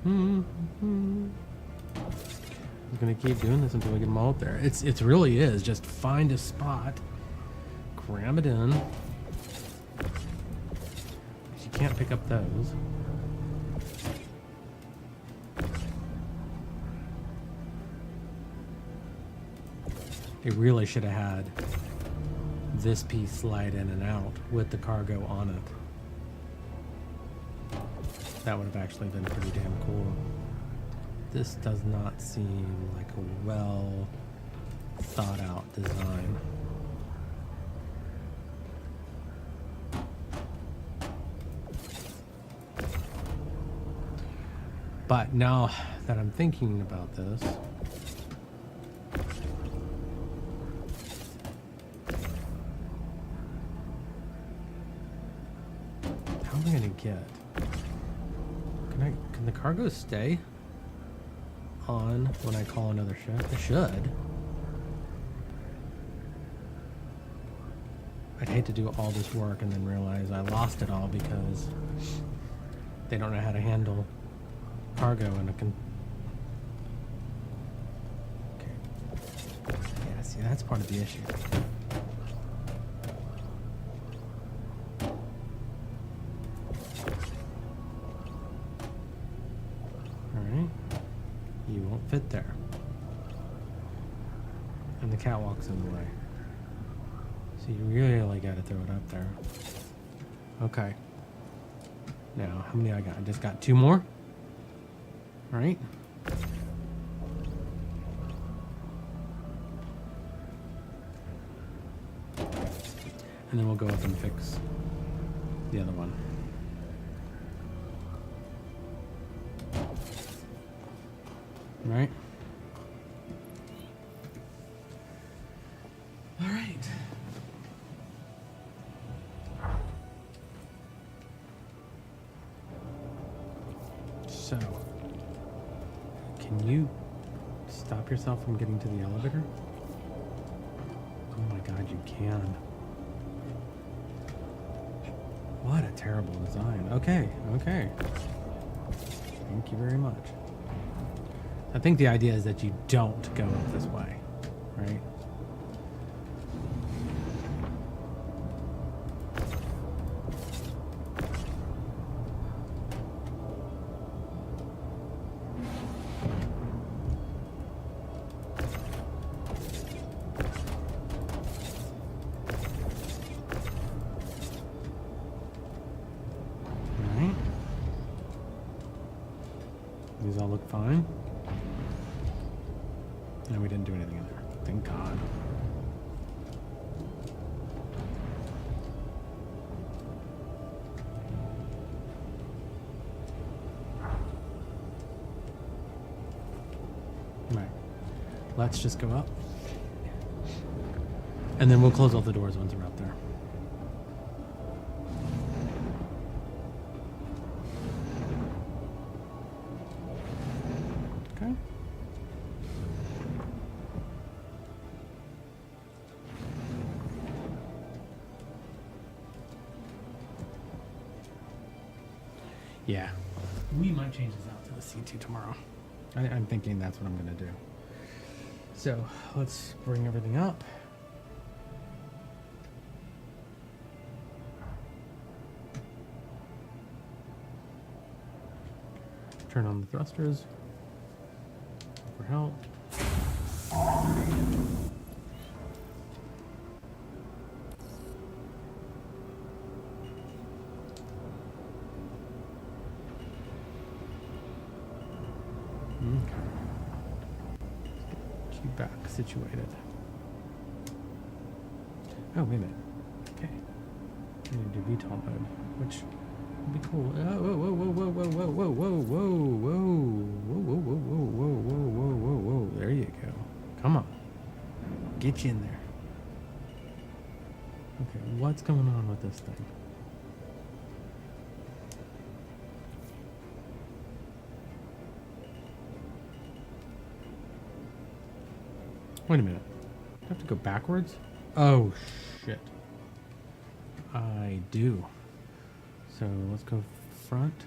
I'm gonna keep doing this until we get them all up there. It really is just find a spot, cram it in. 'Cause you can't pick up those. They really should have had this piece slide in and out with the cargo on it. That would have actually been pretty damn cool. This does not seem like a well thought out design. But now that I'm thinking about this, how am I gonna get? Can the cargo stay on when I call another ship? It should. I'd hate to do all this work and then realize I lost it all because they don't know how to handle cargo and it can... Okay. Yeah, see, that's part of the issue. You won't fit there. And the catwalk's in the way. So you really gotta throw it up there. Okay. Now, how many I got? I just got 2 more? Alright. And then we'll go up and fix the other one. Right? All right. So, can you stop yourself from getting to the elevator? Oh my God, you can. What a terrible design. Okay, okay. Thank you very much. I think the idea is that you don't go up this way, right? Alright. These all look fine. No, we didn't do anything in there. Thank God. Right. Let's just go up. And then we'll close all the doors once we're up there. Okay. Yeah. We might change this out to the C2 tomorrow. I'm thinking that's what I'm going to do. So let's bring everything up. Turn on the thrusters for help. Okay. Let's get you back situated. Oh, wait a minute. Okay. I need to do VTOL mode, which would be cool. Oh, whoa, whoa, whoa, whoa, whoa, whoa, whoa, whoa, whoa, whoa, whoa, whoa, whoa, whoa, whoa, whoa, whoa, whoa. There you go. Come on. Get you in there. Okay, what's going on with this thing? Wait a minute. Do I have to go backwards? Oh, shit. I do. So let's go front.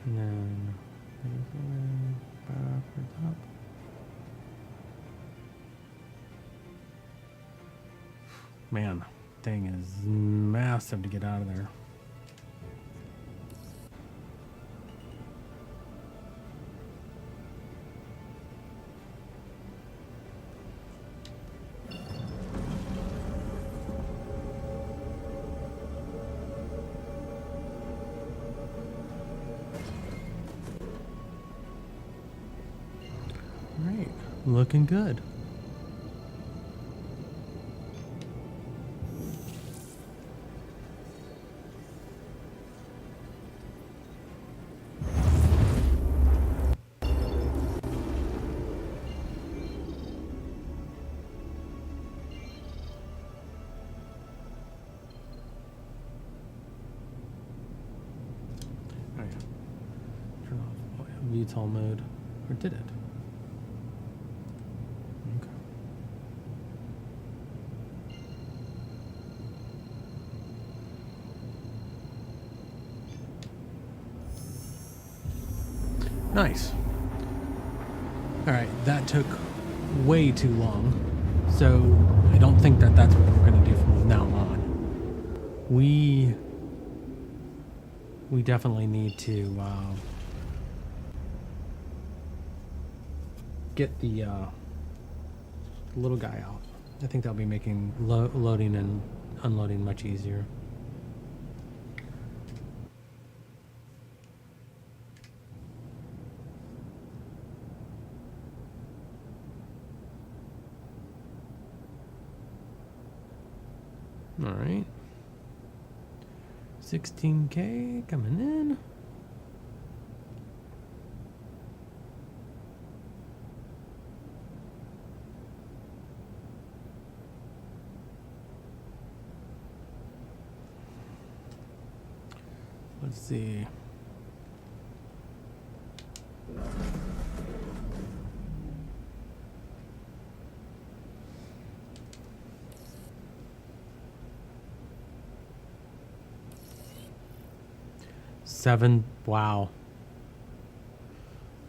And then backwards up. Man, thing is massive to get out of there. Right, looking good. Oh yeah. Turn off VTOL mode. Or did it? Okay. Nice. All right, that took way too long, so I don't think that that's what we're going to do from now on. We definitely need to get the little guy out. I think that'll be making loading and unloading much easier. All right. 16K coming in. Let's see. 7. Wow.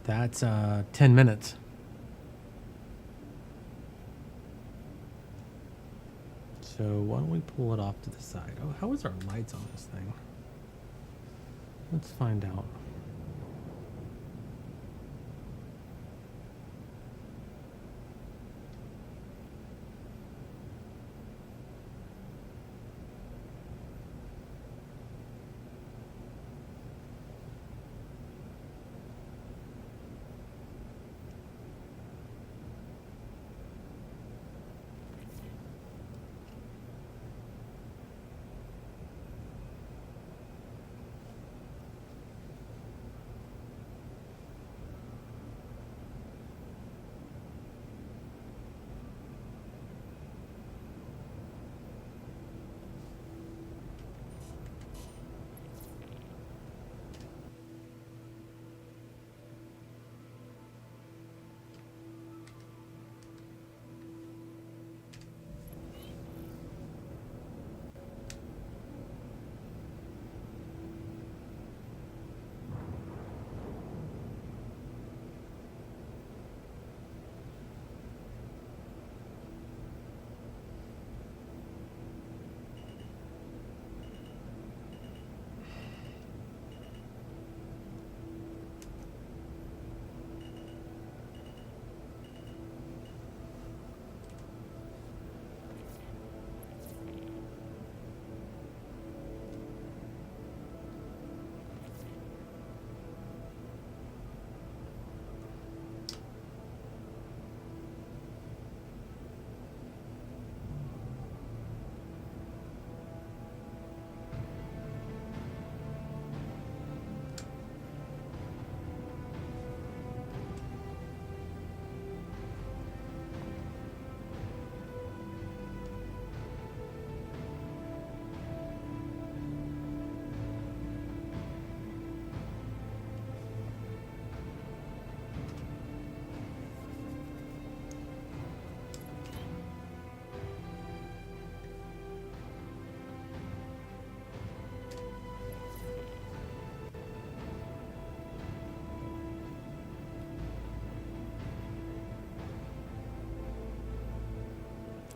That's 10 minutes. So why don't we pull it off to the side? Oh, how is our lights on this thing? Let's find out.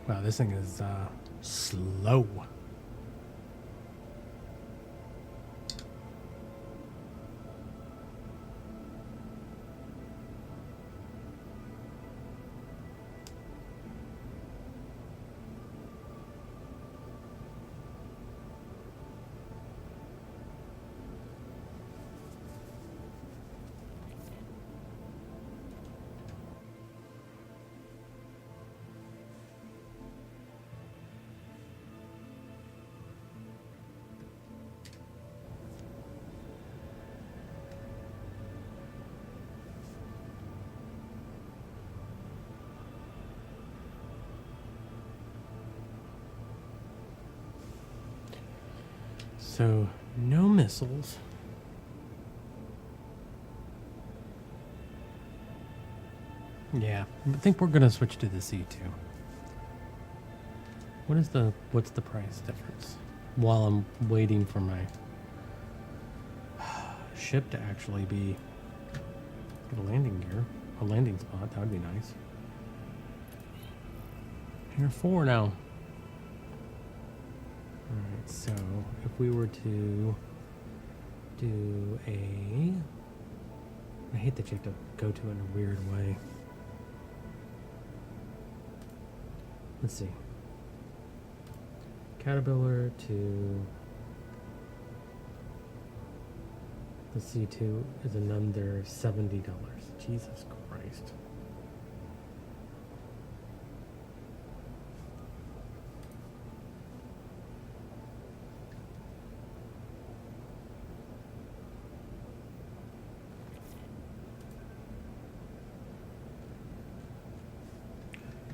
Wow, this thing is slow. So, no missiles. Yeah, I think we're gonna switch to the C2. What's the price difference? While I'm waiting for my ship to actually be get a landing gear, a landing spot, that would be nice. Here 4 now. Alright, so if we were to do I hate that you have to go to it in a weird way. Let's see. Caterpillar to the C2 is another $70. Jesus Christ.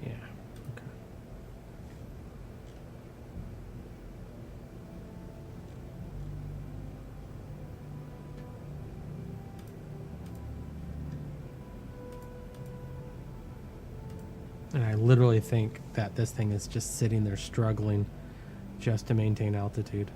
Yeah, okay. And I literally think that this thing is just sitting there struggling just to maintain altitude.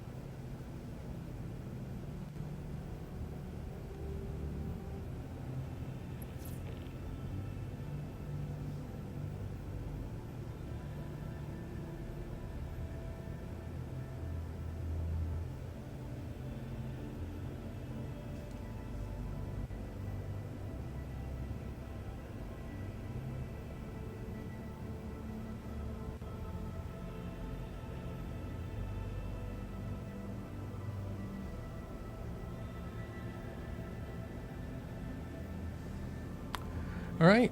All right.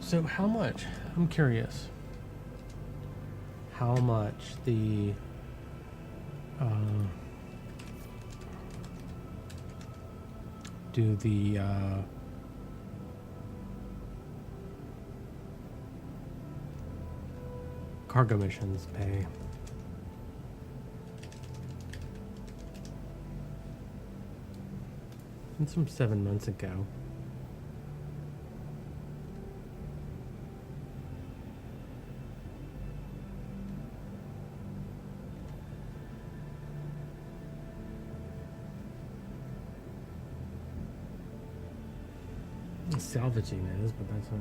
So how much? I'm curious. How much the do the cargo missions pay? It's from 7 months ago. Salvaging is, but that's not.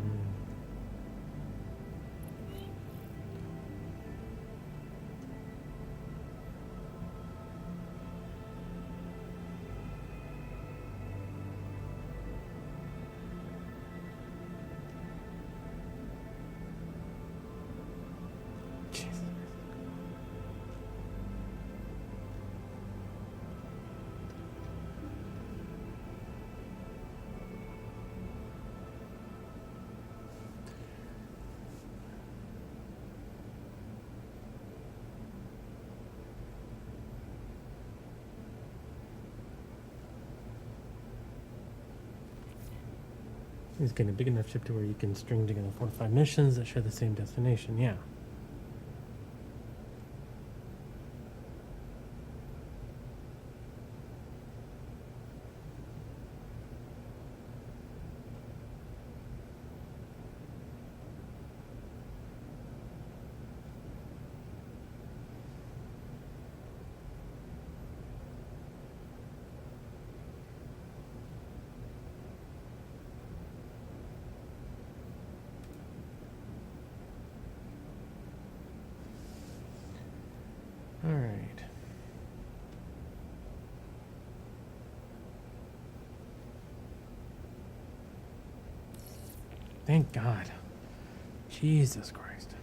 Jesus. He's getting a big enough ship to where you can string together 4 to 5 missions that share the same destination. Yeah. All right. Thank God. Jesus Christ.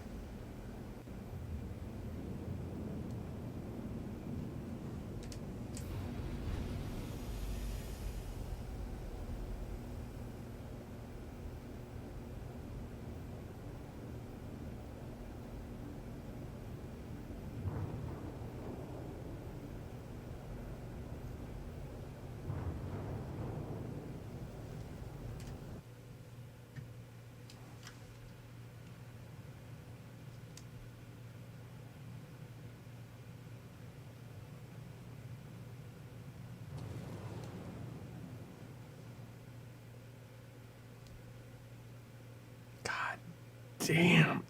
God damn.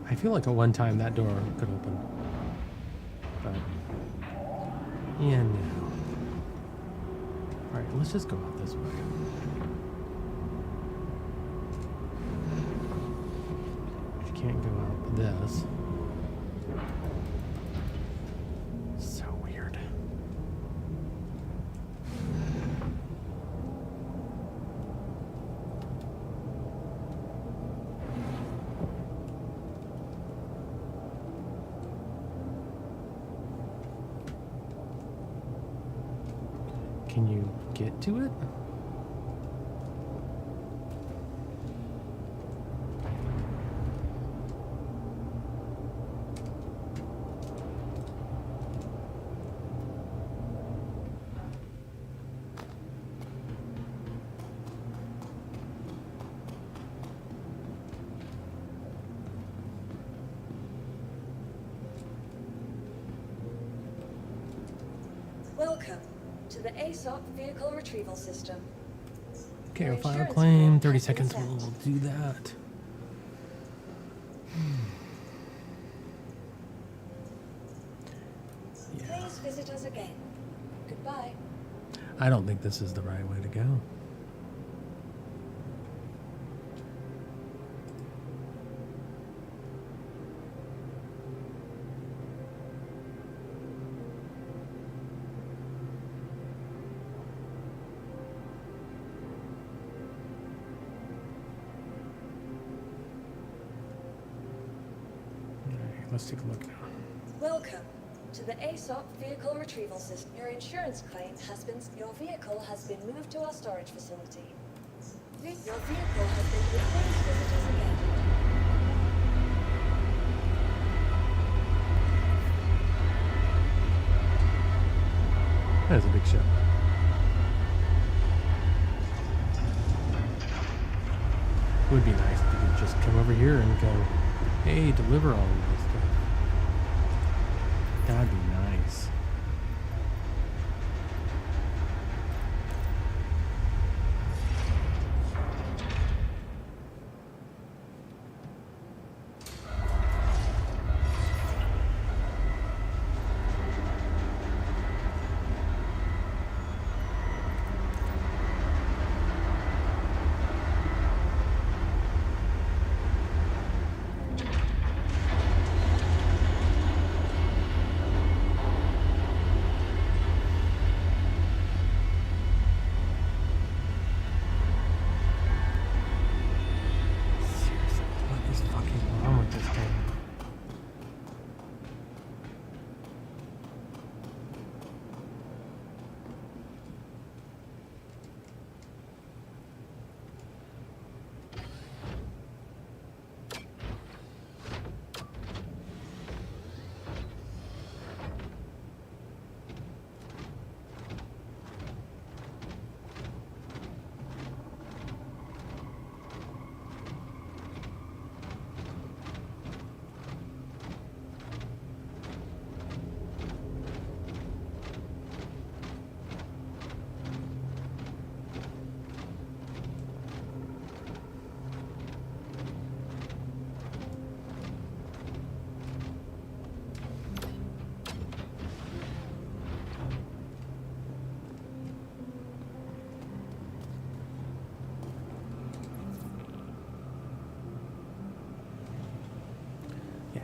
I feel like at one time that door could open. But yeah, no. Alright, let's just go out this way. You can't go out this. So weird. Can you get to it? Welcome to the ASOP Vehicle Retrieval System. Okay, Your we'll file a insurance claim. report 30 has been seconds, sent. we'll do that. I don't think this is the right way to go. Let's take a look now. Welcome to the ASOP Vehicle Retrieval System. Your insurance claim has been... Your vehicle has been moved to our storage facility. Your vehicle has been replaced visitors again. That is a big ship. It would be nice if you could just come over here and go, hey, deliver all of this stuff. That'd be nice.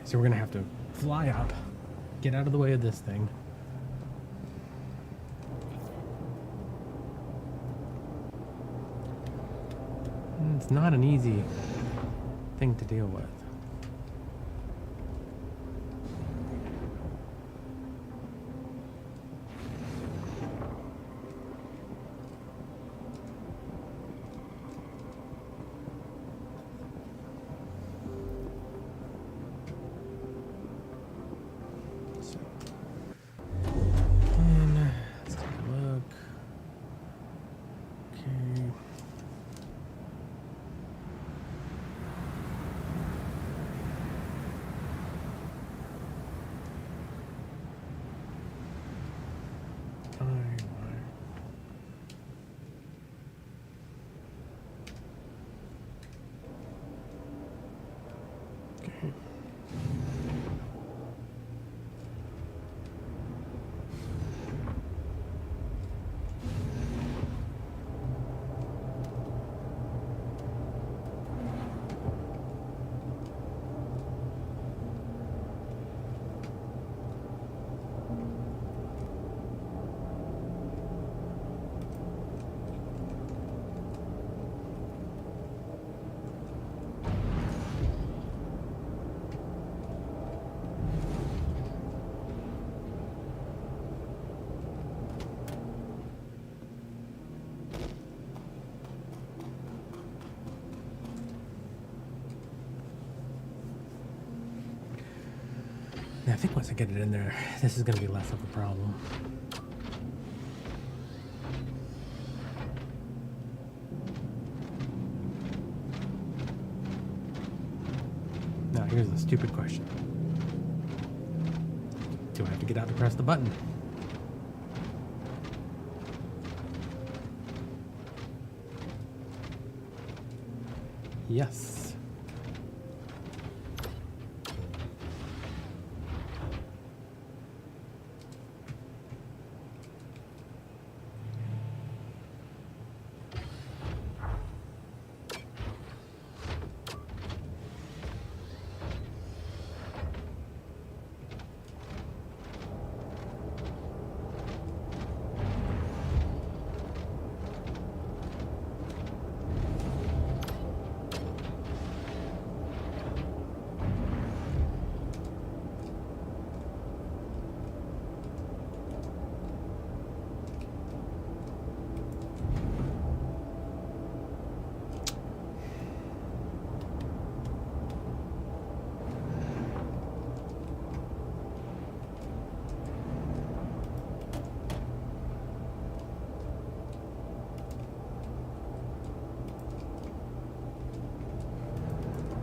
So we're gonna have to fly up, get out of the way of this thing. And it's not an easy thing to deal with. I think once I get it in there, this is going to be less of a problem. Now, here's the stupid question. Do I have to get out to press the button? Yes.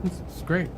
It's great.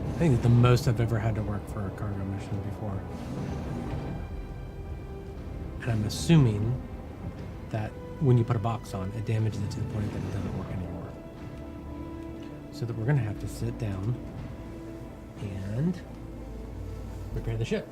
I think it's the most I've ever had to work for a cargo mission before. And I'm assuming that when you put a box on, it damages it to the point that it doesn't work anymore. So that we're going to have to sit down and repair the ship.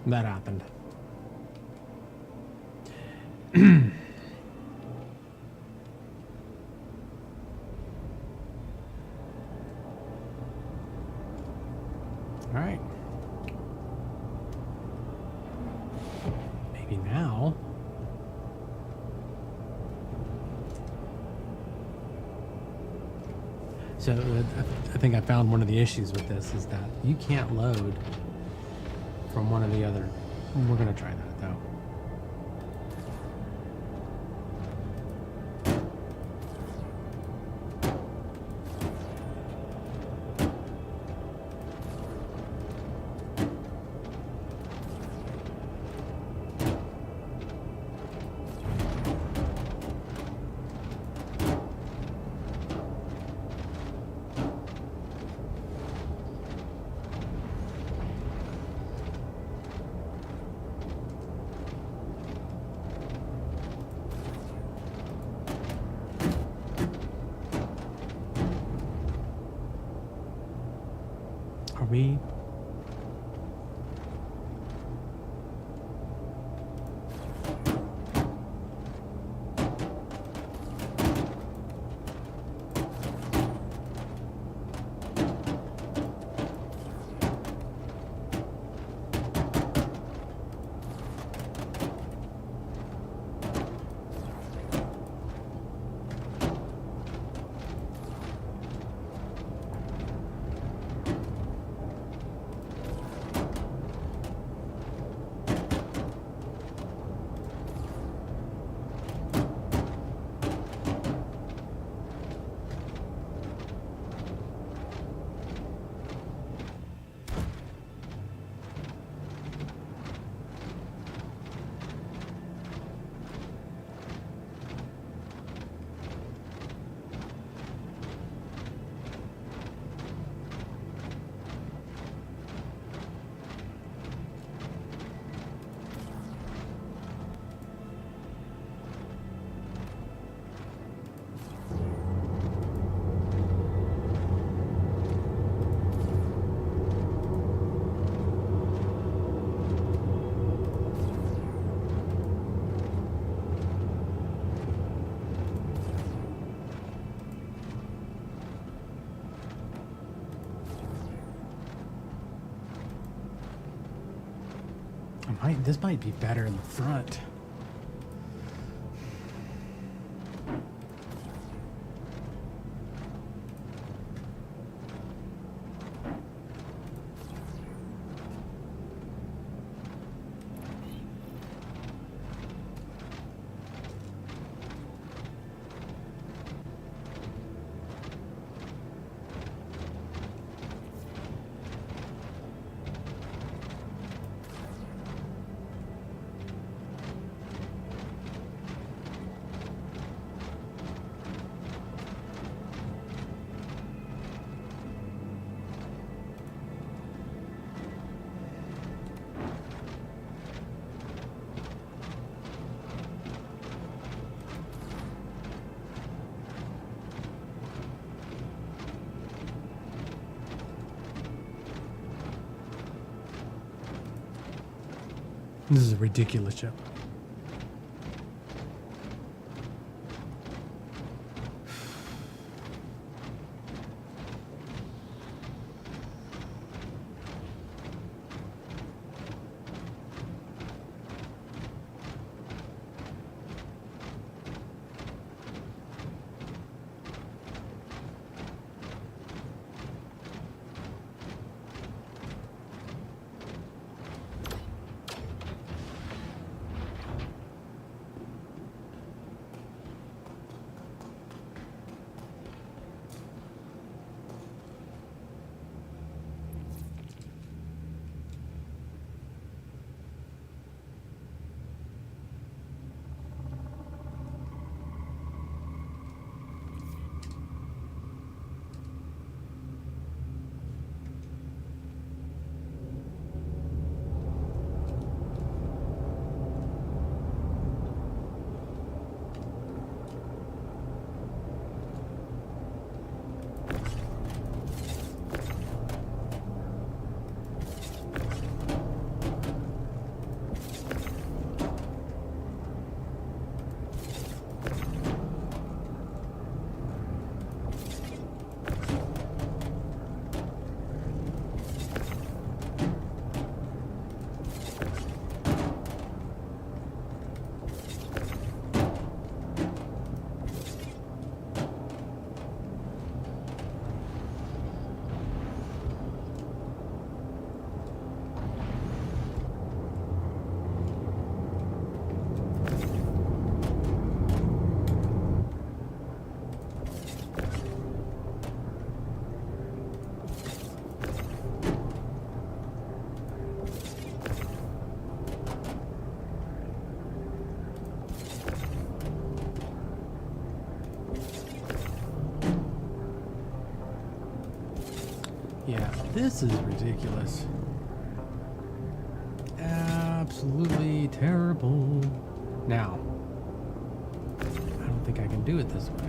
That happened. All right. Maybe now. So I think I found one of the issues with this is that you can't load from one or the other. We're going to try that though. Are we? This might be better in the front. This is a ridiculous ship. Yeah, this is ridiculous. Absolutely terrible. Now, I don't think I can do it this way.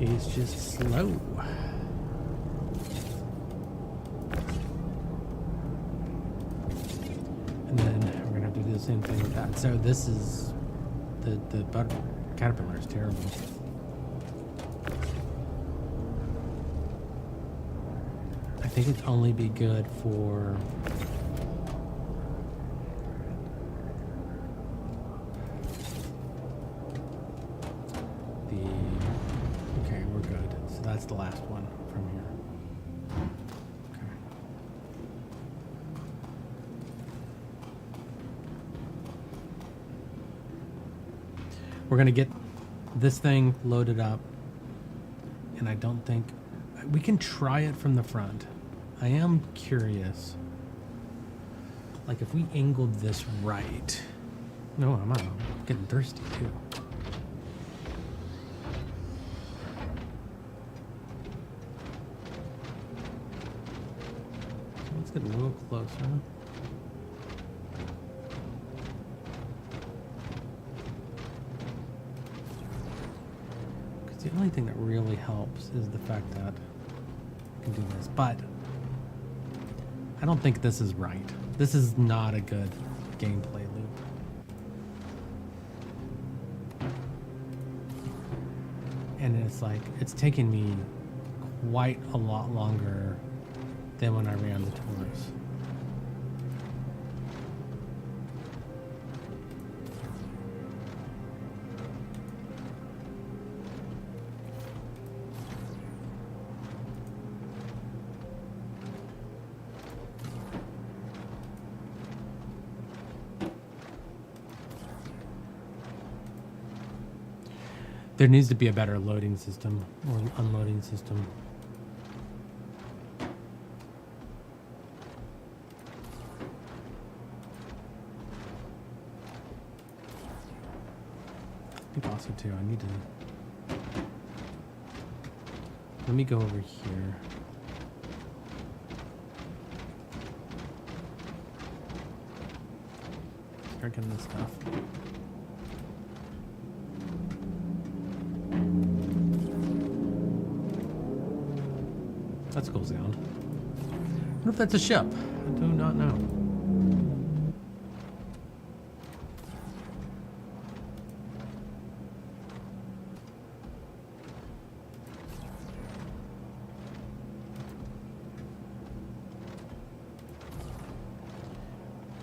It's just slow. And then we're gonna have to do the same thing with that. So this is the caterpillar is terrible. I think it'd only be good for okay, we're good. So that's the last one from here. Okay. We're gonna get this thing loaded up, and I don't think we can try it from the front. I am curious Like if we angled this right. No, I'm getting thirsty too. So let's get a little closer. Because the only thing that really helps is the fact that I can do this. But I don't think this is right. This is not a good gameplay loop. And it's like, it's taken me quite a lot longer than when I ran the tours. There needs to be a better loading system or unloading system. I think also too, I need to... Let me go over here. Start getting this stuff. That's a cool sound. I wonder if that's a ship. I do not know.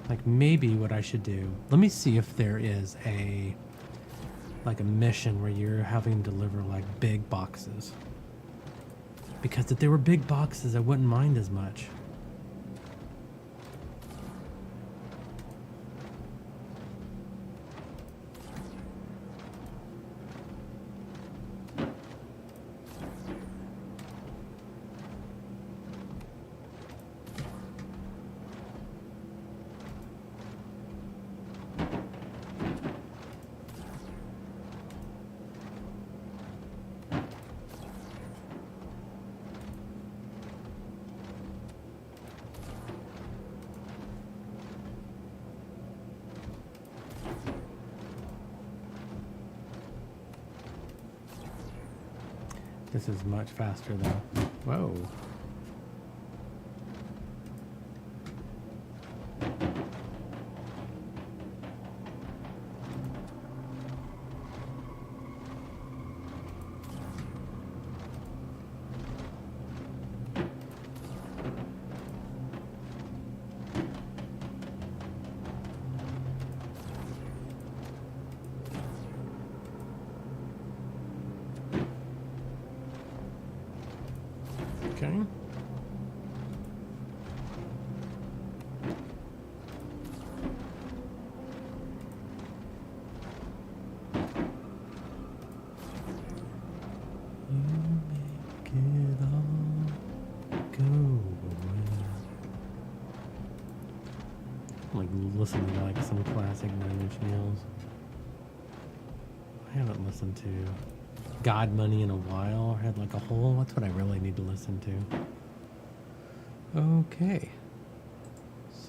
Like maybe what I should do, let me see if there is a mission where you're having to deliver like big boxes. Because if they were big boxes, I wouldn't mind as much. This is much faster though. Whoa. Okay. Like listening to like some classic Nine Inch Nails. I haven't listened to God Money in a while. I had like a whole, that's what I really need to listen to. Okay.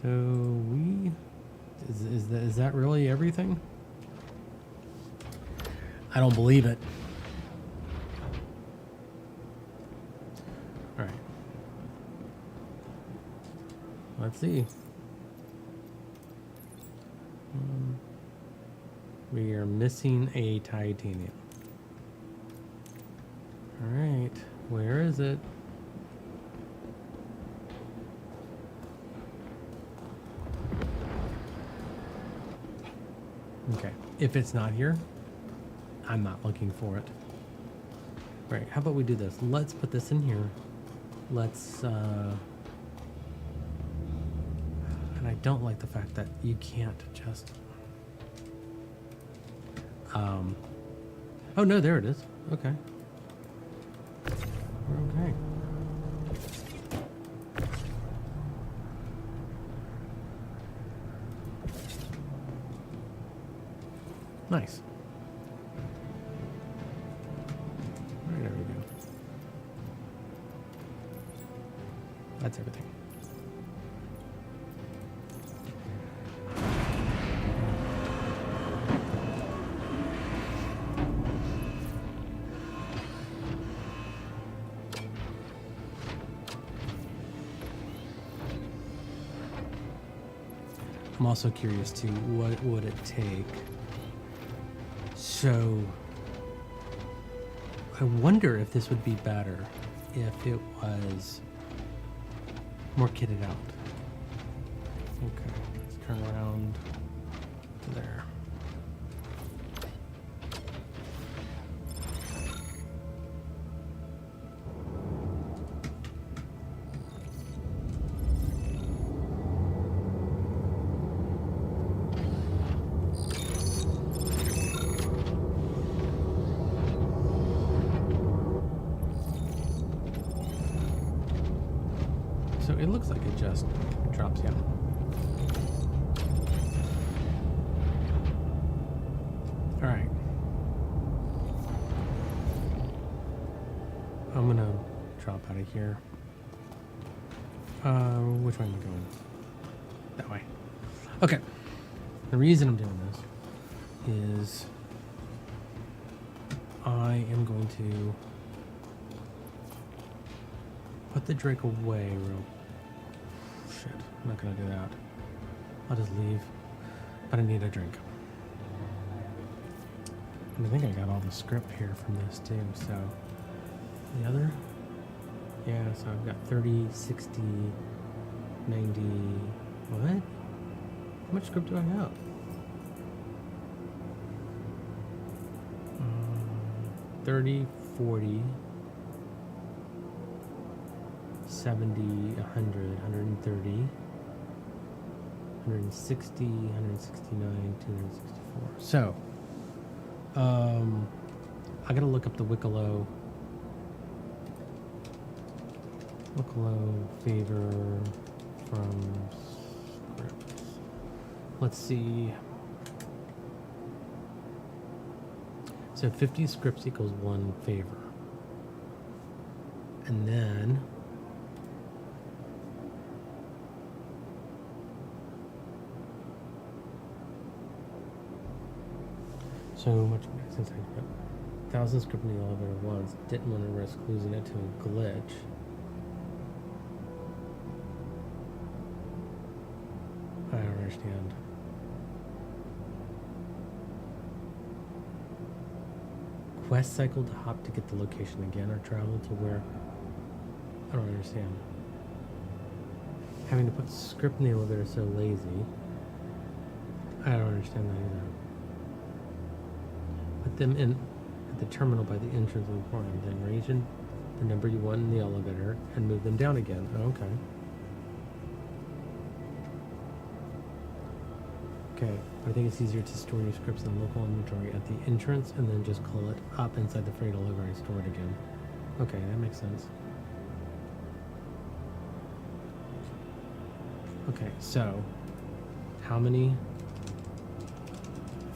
So we, is that really everything? I don't believe it. All right. Let's see. We are missing a titanium. All right, where is it? Okay, if it's not here, I'm not looking for it. All right, how about we do this? Let's put this in here. Let's, and I don't like the fact that you can't just, oh no, there it is. Okay. Okay. Nice. Right, there we go. That's everything. I'm also curious too, what would it take? So I wonder if this would be better if it was more kitted out. Okay, let's turn around to there. So it looks like it just drops down. All right. I'm gonna drop out of here. Which way am I going? That way. Okay. The reason I'm doing this is I am going to put the Drake away real... Shit, I'm not gonna do that. I'll just leave. But I need a drink. And I think I got all the script here from this too, so... The other? Yeah, so I've got 30, 60, 90... What? How much script do I have? 30, 40... 70, 100, 130, 160, 169, 264. So, I gotta look up the Wicklow favor from scripts. Let's see. So 50 scripts equals 1 favor. And then so much since I put 1,000 script in the elevator once, didn't want to risk losing it to a glitch. I don't understand. Quest cycle to hop to get the location again or travel to where? I don't understand. Having to put script in the elevator is so lazy. I don't understand that either. Put them in at the terminal by the entrance of the forum, then region the number you want in the elevator and move them down again. Okay. Okay, but I think it's easier to store your scripts in local inventory at the entrance and then just call it up inside the freight elevator and store it again. Okay, that makes sense. Okay, so how many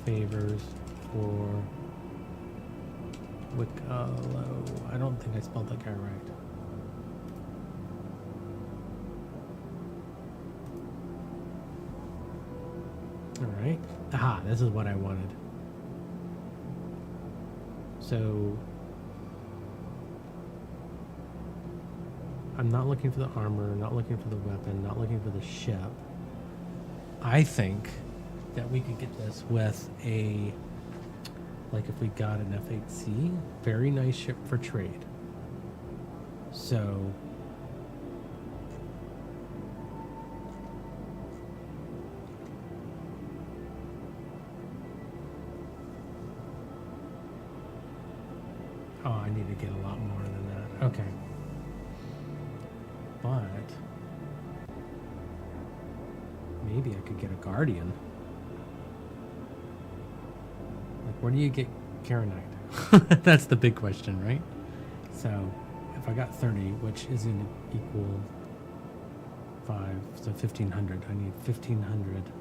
favors for Wicklow? I don't think I spelled that guy right. Alright. Aha, this is what I wanted. So I'm not looking for the armor, not looking for the weapon, not looking for the ship. I think that we could get this with a, like if we got an F8C, very nice ship for trade. So oh, I need to get a lot more than that. Okay. But maybe I could get a Guardian. Like, where do you get Karenite? That's the big question, right? So, if I got 30, which is going to equal 5, so 1,500. I need 1,500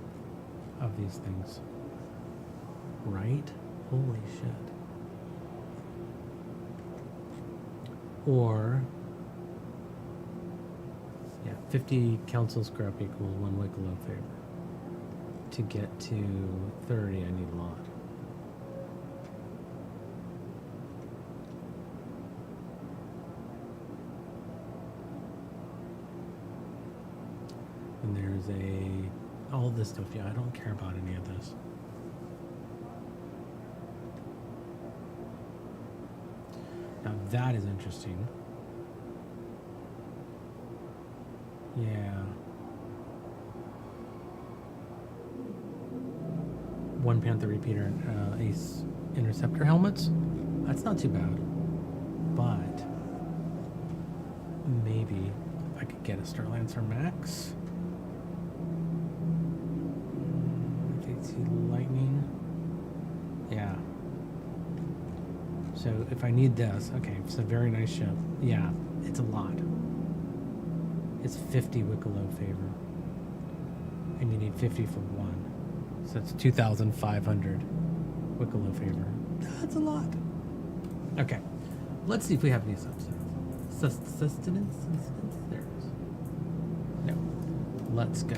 of these things. Right? Holy shit. Or, yeah, 50 council scrap equals 1 Wicklow favor. To get to 30, I need a lot. And there's all this stuff. Yeah, I don't care about any of this. Now that is interesting. Yeah. One Panther repeater, Ace interceptor helmets. That's not too bad. But maybe I could get a Starlancer Max. Lightning. Yeah. So if I need this, okay, it's a very nice ship. Yeah, it's a lot. It's 50 Wicklow favor. And you need 50 for one. So it's 2,500 Wicklow favor. That's a lot. Okay. Let's see if we have any substance. Sustenance? There it is. No. Let's go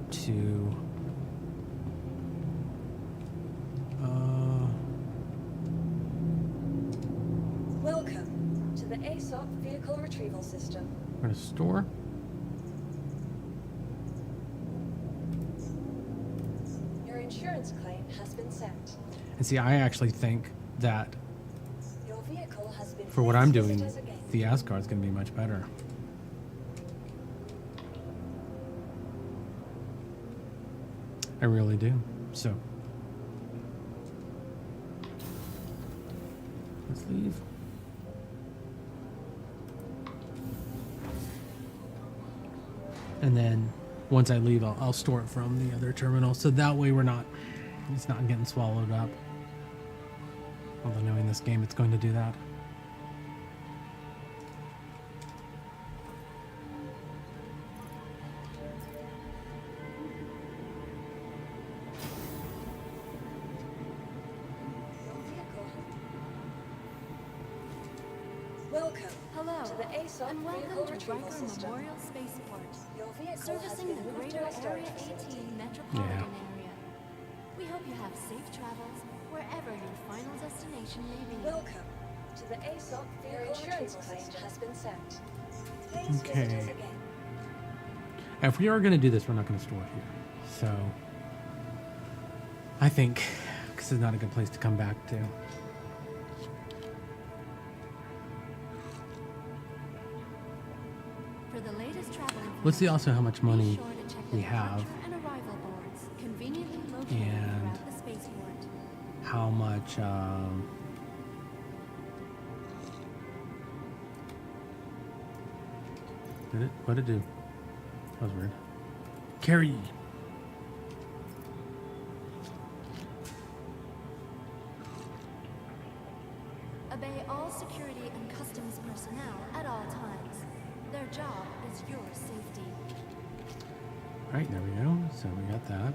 to Welcome to the ASOP vehicle retrieval system. we're gonna store. Your insurance claim has been sent. And see, I actually think that Your vehicle has been for what I'm placed doing, visitors again. the Asgard's gonna be much better. I really do. So let's leave. And then once I leave, I'll store it from the other terminal, so that way it's not getting swallowed up. Although knowing this game, it's going to do that. Your vehicle. Welcome Hello, to the ASOP and vehicle welcome to retrieval Riker system. Memorial Spaceport, Your vehicle has servicing been the moved to greater our storage Area facility. 18 metropolitan Yeah. area. We hope you have safe travels wherever your final destination may be. Welcome to the ASOP vehicle insurance claim has been sent. Please Okay. visit us again. If we are going to do this, we're not going to store it here. So I think this is not a good place to come back to. For the latest travel Let's see also how much money be sure to check the we have, departure and arrival boards conveniently located and throughout the spaceport. how much. Did it? What did it do? That was weird. Carry. Obey all security and customs personnel at all times. Their job is your safety. All right, there we go. So we got that.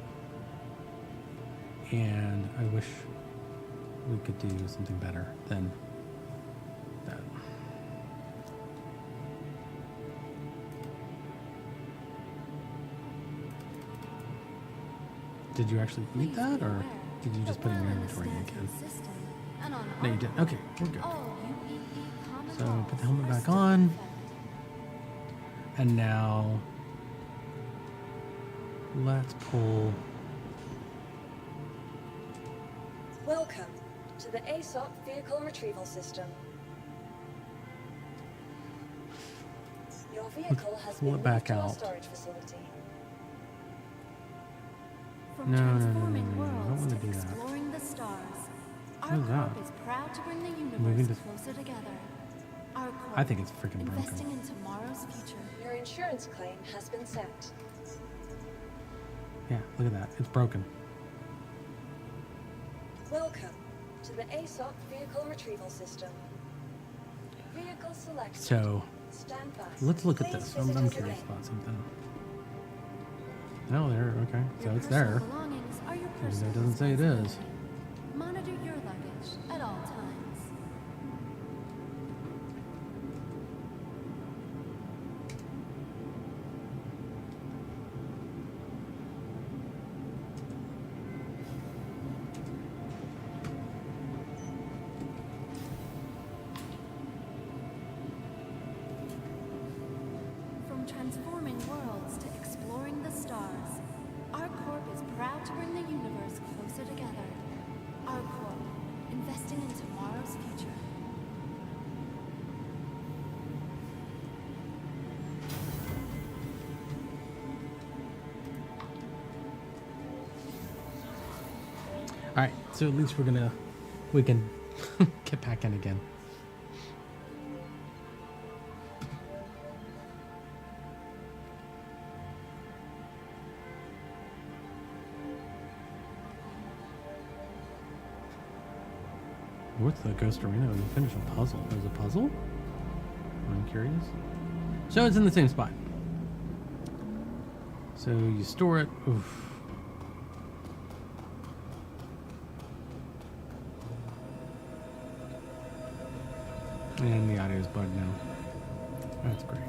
And I wish we could do something better than that. Did you actually eat Please that, be or aware did you just that put it in your while in the inventory stacking again? system and on No, you our didn't. part, Okay, we're good. all UEE common So laws put the helmet are back still in on. effect. And now let's pull. Welcome to the ASOP vehicle retrieval system. Your vehicle has pull been it back moved to our out. storage facility. From No, no, no, no, transforming no, no, I don't worlds wanna to do that. exploring the stars, our What is corp that? is proud to bring the Moving universe to- closer together. Our corp, I think it's freaking investing broken. in tomorrow's future. Your insurance claim has been sent. Yeah, look at that. It's broken. Welcome to the ASOP vehicle retrieval system. Vehicle selected. So Stand by. let's look at Please this. visit I'm us curious again. about something. Oh, there. Okay, so Your it's personal there. belongings are your Even though personal it doesn't say it is. responsibility. Monitor your luggage at all times. From transforming worlds to exploring the stars, our corp is proud to bring the universe closer together. Our corp, investing in tomorrow's future. All right, so at least we can get back in again. What's the ghost arena? When you finish a puzzle, there's a puzzle. I'm curious. So it's in the same spot. So you store it. Oof. And the audio's bugged now. That's great.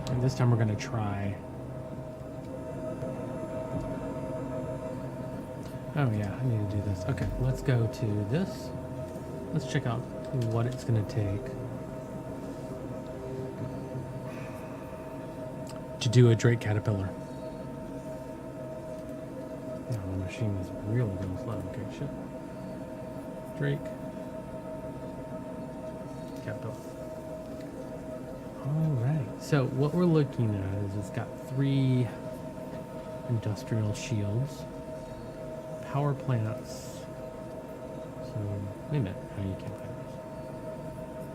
And this time we're going to try. Oh yeah, I need to do this. Okay, let's go to this. Let's check out what it's going to take to do a Drake caterpillar. Yeah, the machine is really going slow. Okay, shit. Drake caterpillar. All right. So what we're looking at is it's got 3 industrial shields, power plants. So wait a minute. No, you can't buy those.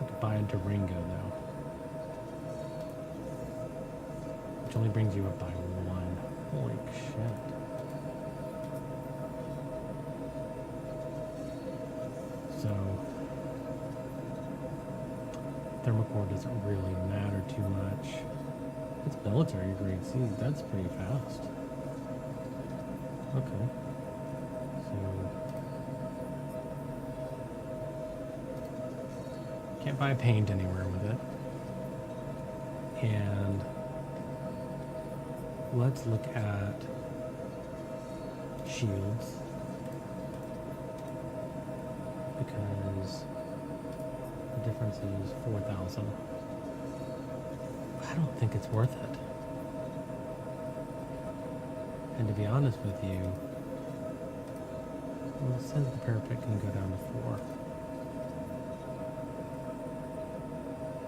You can buy into Ringo though, which only brings you up by 1. Holy shit. So thermocore doesn't really matter too much. It's military grade C. That's pretty fast. Okay. So can't buy paint anywhere with it. And let's look at shields, because the difference is 4,000. I don't think it's worth it. And to be honest with you, well, it says the parapet can go down to 4.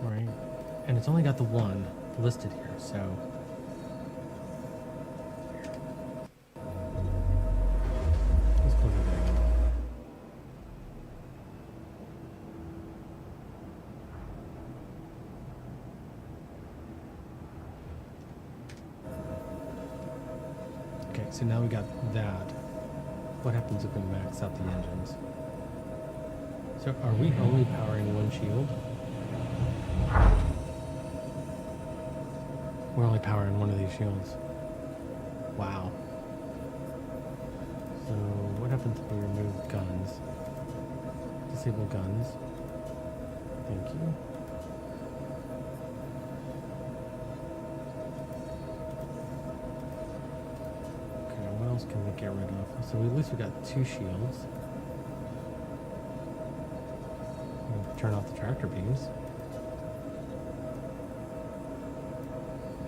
Right? And it's only got the 1 listed here, so. Let's close it down. Okay, so now we got that. What happens if we max out the engines? So are we only powering 1 shield? We're only powering 1 of these shields. Wow. So what happens if we remove guns? Disable guns. Thank you. Okay, what else can we get rid of? So at least we got 2 shields. Turn off the tractor beams.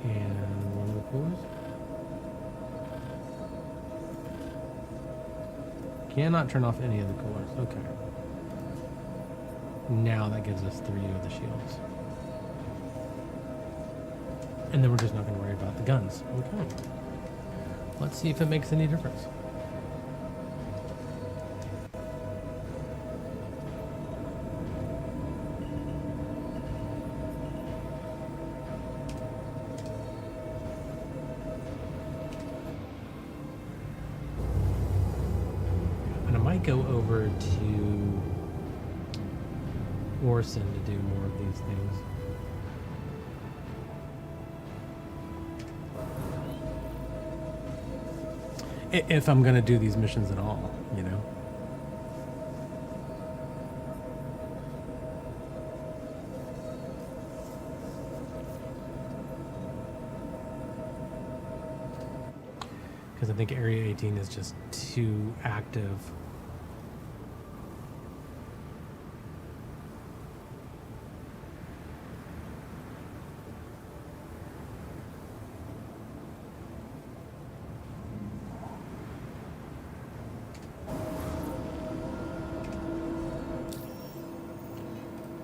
And 1 of the coolers. Cannot turn off any of the coolers. Okay. Now that gives us 3 of the shields. And then we're just not going to worry about the guns. Okay. Let's see if it makes any difference. And I might go over to Orson to do more of these things. If I'm going to do these missions at all, you know? Because I think Area 18 is just too active.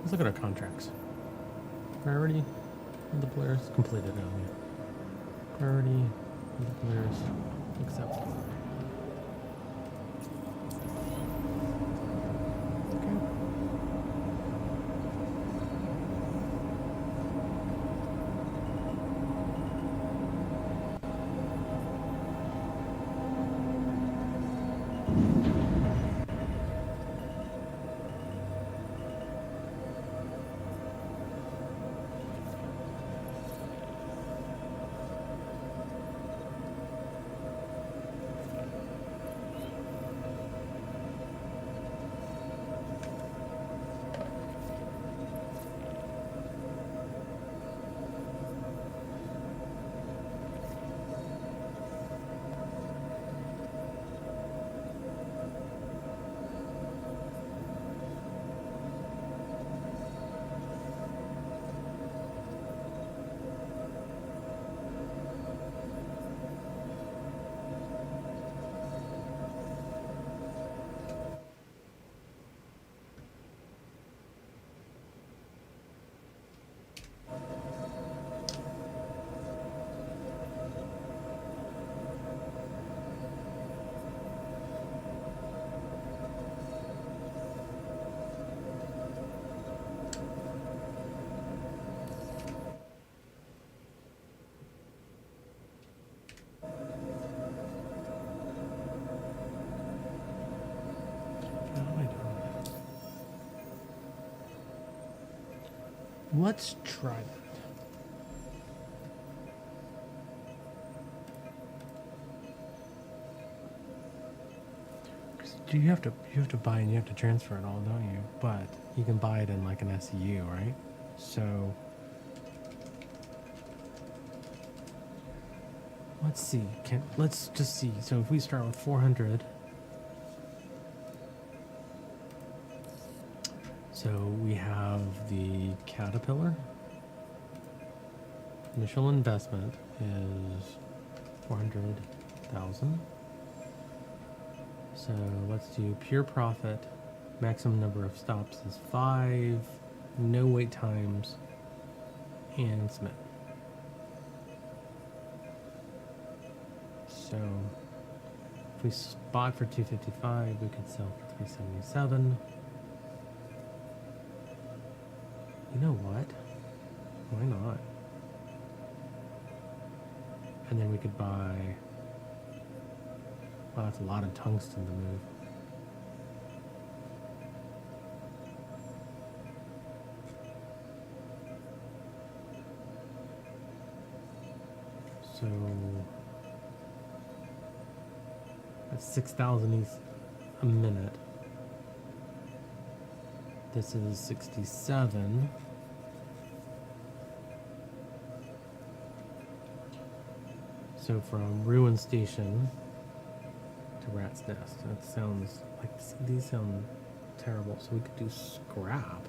Let's look at our contracts. Priority of the players completed. Oh, yeah. Priority of the players accept. Okay. Let's try that. Do you have to buy and you have to transfer it all, don't you? But you can buy it in like an SEU, right? So let's see. Let's just see. So if we start with 400. So we have the Caterpillar. Initial investment is 400,000. So let's do pure profit. Maximum number of stops is 5. No wait times. And submit. So if we spot for 255, we could sell for 377. You know what? Why not? And then we could buy... Wow, that's a lot of tungsten to move. So... That's 6,000 a minute. This is 67. So from Ruin Station to Rat's Nest. That sounds like, these sound terrible. So we could do scrap.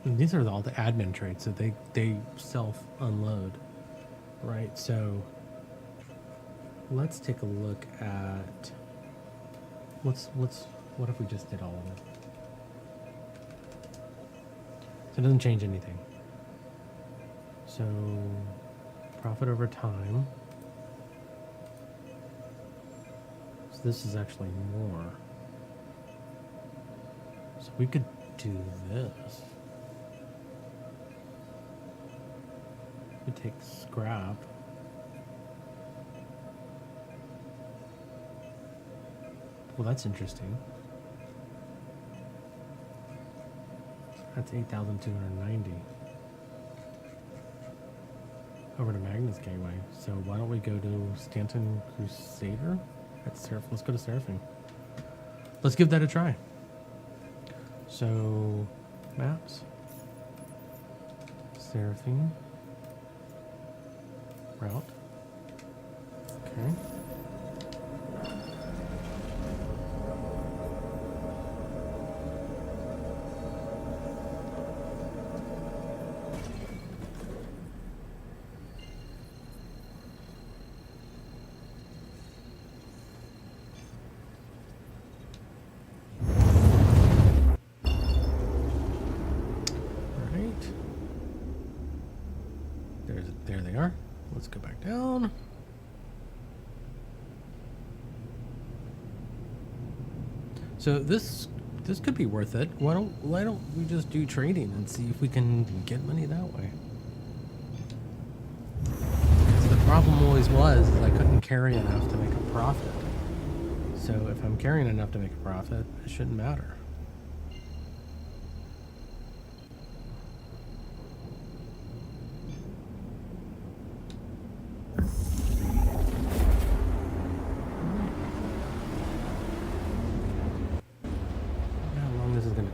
And these are all the admin traits that they self unload, right? So let's take a look at what if we just did all of it? So it doesn't change anything. So profit over time. So this is actually more. So we could do this. We could take scrap. Well, that's interesting. That's 8,290. Over to Magnus Gateway. So why don't we go to Stanton Crusader? Let's go to Seraphim. Let's give that a try. So maps. Seraphim. Route. Okay. There they are. Let's go back down. So this could be worth it. Why don't we just do trading and see if we can get money that way? Because the problem always was is I couldn't carry enough to make a profit. So if I'm carrying enough to make a profit, it shouldn't matter.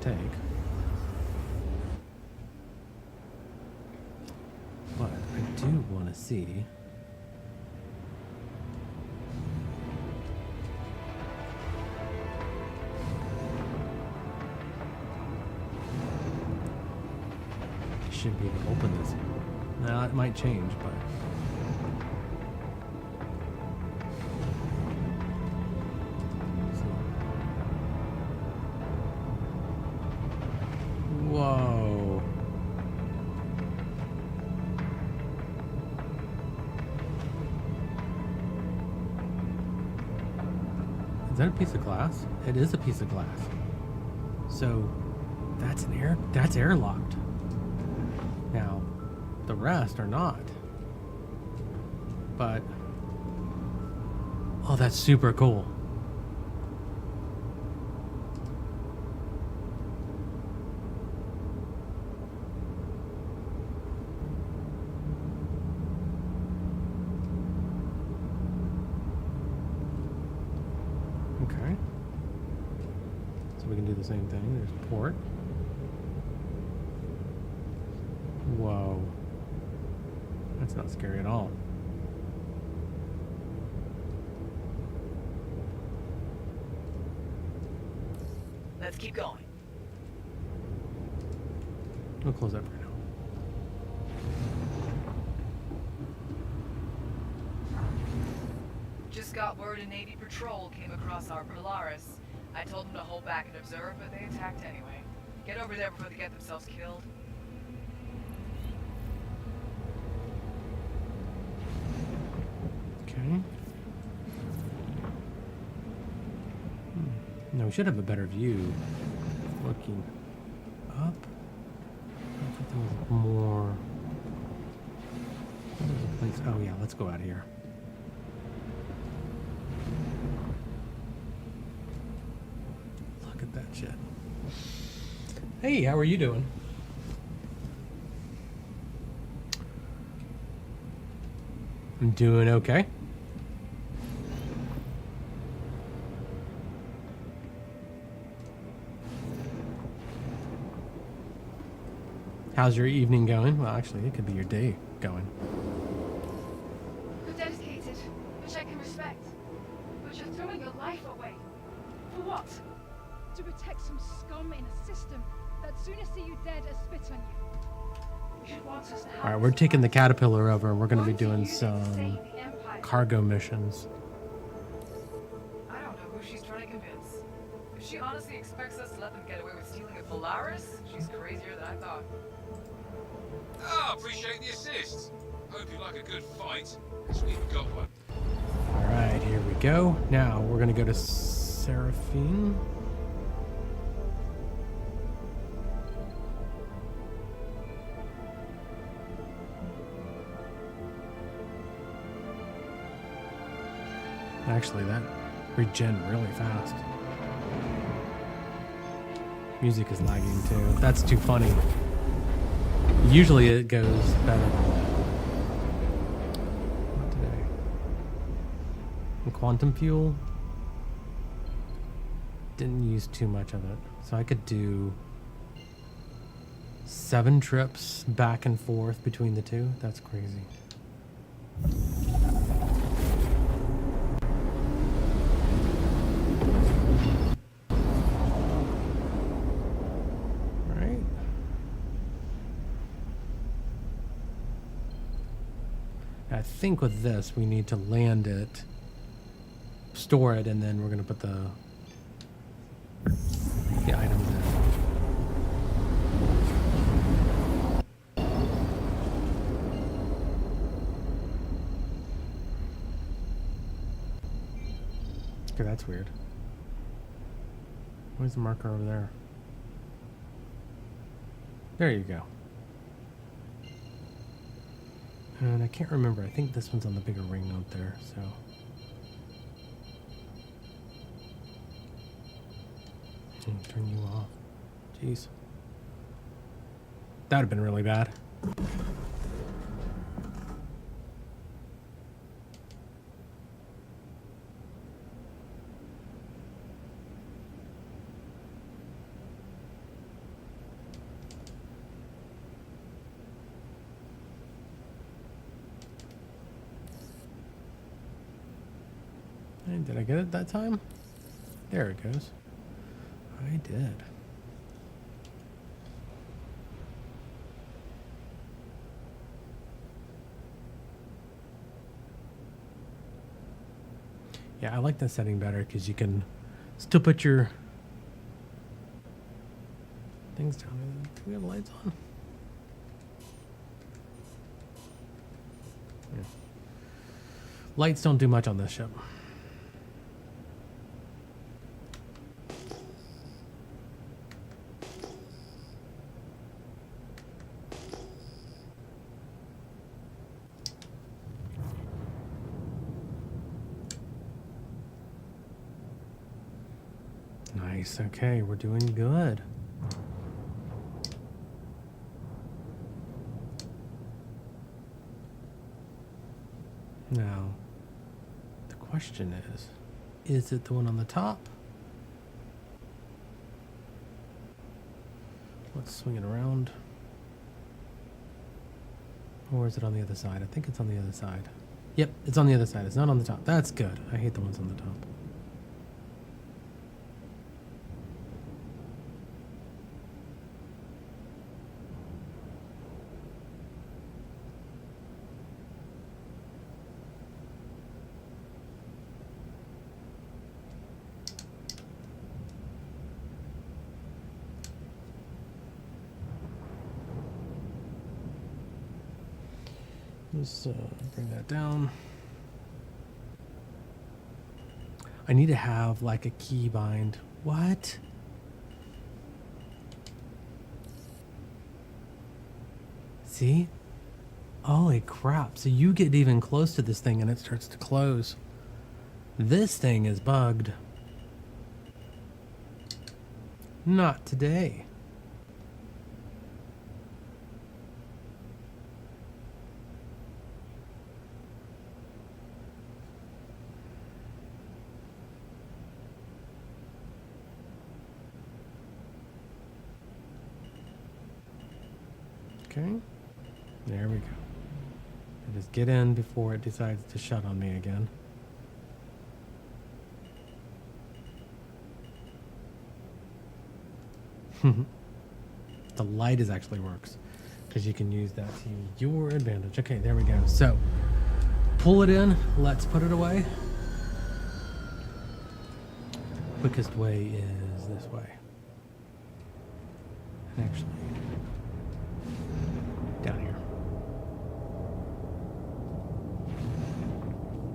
Take, but I do want to see I should be able to open this. Now it might change, but whoa. Is that a piece of glass? It is a piece of glass. So that's airlocked. Now, the rest are not. But oh, that's super cool. Okay. So we can do the same thing. There's port. Whoa. That's not scary at all. Let's keep going. We'll close that for now. Just got word a Navy patrol came across our Polaris. I told them to hold back and observe, but they attacked anyway. Get over there before they get themselves killed. Okay. No, we should have a better view. Looking up. I think there was more. There's a place. Oh yeah, let's go out here. Look at that shit. Hey, how are you doing? I'm doing okay. How's your evening going? Well, actually, it could be your day going. You're dedicated, which I can respect. But you're throwing your life away. For what? To protect some scum in a system They'd sooner see you dead as spit on you. She wants us to help All right, we're this taking the man. caterpillar over, and we're going to be Going to doing use it to some save the Empire. cargo missions. I don't know who she's trying to convince. If she honestly expects us to let them get away with stealing a Polaris, she's crazier than I thought. Ah, appreciate the assist. Hope you like a good fight, because we've got one. All right, here we go. Now we're going to go to Seraphine. Actually, that regen really fast. Music is lagging too. That's too funny. Usually it goes better than that. Not today. And quantum fuel. Didn't use too much of it. So I could do 7 trips back and forth between the two. That's crazy. I think with this, we need to land it, store it, and then we're going to put the items in. Okay, that's weird. Where's the marker over there? There you go. And I can't remember. I think this one's on the bigger ring note there, so. Turn you off. Jeez. That would have been really bad. Did I get it that time? There it goes. I did. Yeah, I like that setting better because you can still put your things down. Do we have lights on? Yeah. Lights don't do much on this ship. Nice. Okay, we're doing good. Now, the question is it the one on the top? Let's swing it around. Or is it on the other side? I think it's on the other side. Yep, it's on the other side. It's not on the top. That's good. I hate the ones on the top. Let's bring that down. I need to have like a key bind. What? See? Holy crap. So you get even close to this thing and it starts to close. This thing is bugged. Not today. Okay, there we go. I just get in before it decides to shut on me again. The light is actually works because you can use that to your advantage. Okay, there we go. So pull it in. Let's put it away. Quickest way is this way. And actually, down here.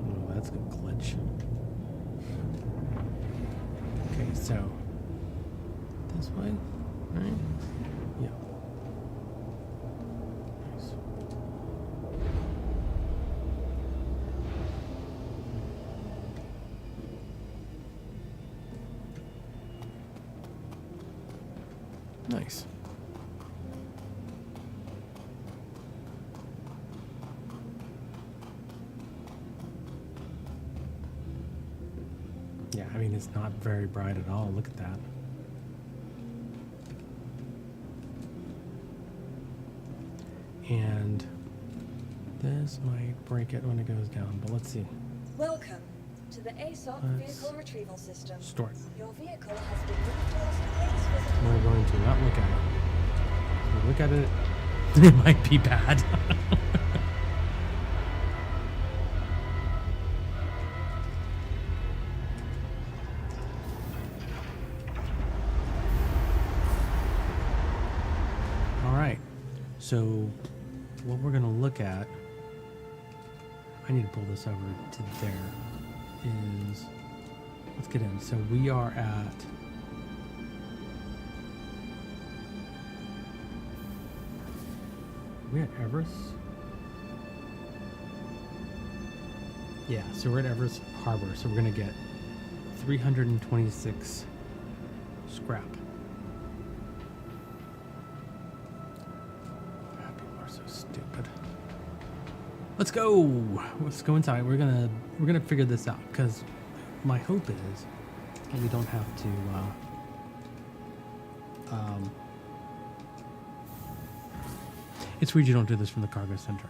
Oh, that's gonna glitch. Okay, so this way, right? Yeah. Nice. Nice. Yeah, I mean, it's not very bright at all. Look at that. And this might break it when it goes down, but let's see. Welcome to the ASOP Let's vehicle retrieval system. Start. Your vehicle has been moved to our space visit. We're going to not look at it. If we look at it, it might be bad. All right. So what we're going to look at, I need to pull this over to there, is, let's get in. So we are at, are we at Everest? Yeah, so we're at Everest Harbor. So we're going to get 326 scrap. People are so stupid. Let's go. Let's go inside. We're gonna figure this out because my hope is that we don't have to. It's weird you don't do this from the cargo center.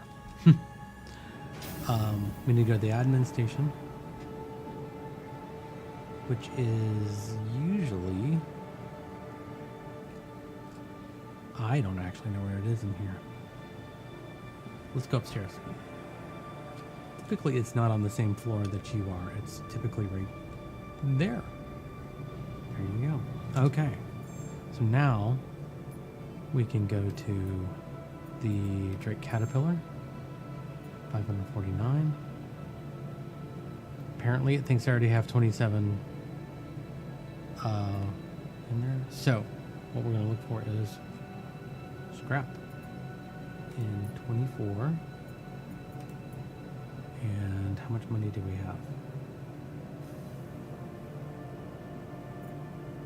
We need to go to the admin station, which is usually. I don't actually know where it is in here. Let's go upstairs. Typically, it's not on the same floor that you are. It's typically right there. There you go. Okay. So now we can go to the Drake Caterpillar. 549. Apparently, it thinks I already have 27 in there. So what we're going to look for is scrap in 24. And how much money do we have?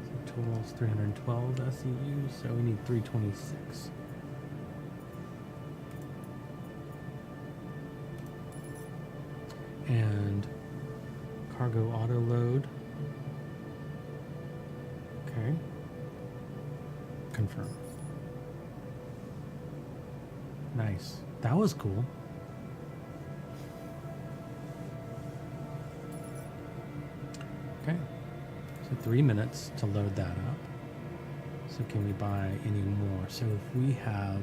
So total is 312 SEU, so we need 326. And cargo auto load. Okay. Confirm. Nice. That was cool. Okay. So 3 minutes to load that up. So can we buy any more? So if we have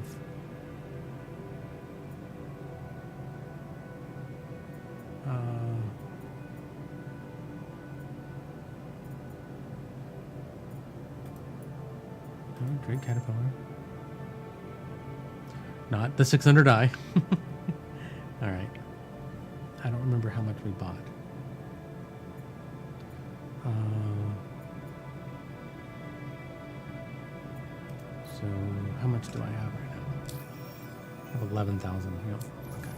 Drake Caterpillar. Not the 600i. All right. I don't remember how much we bought. So how much do I have right now? I have 11,000. Yep. Okay.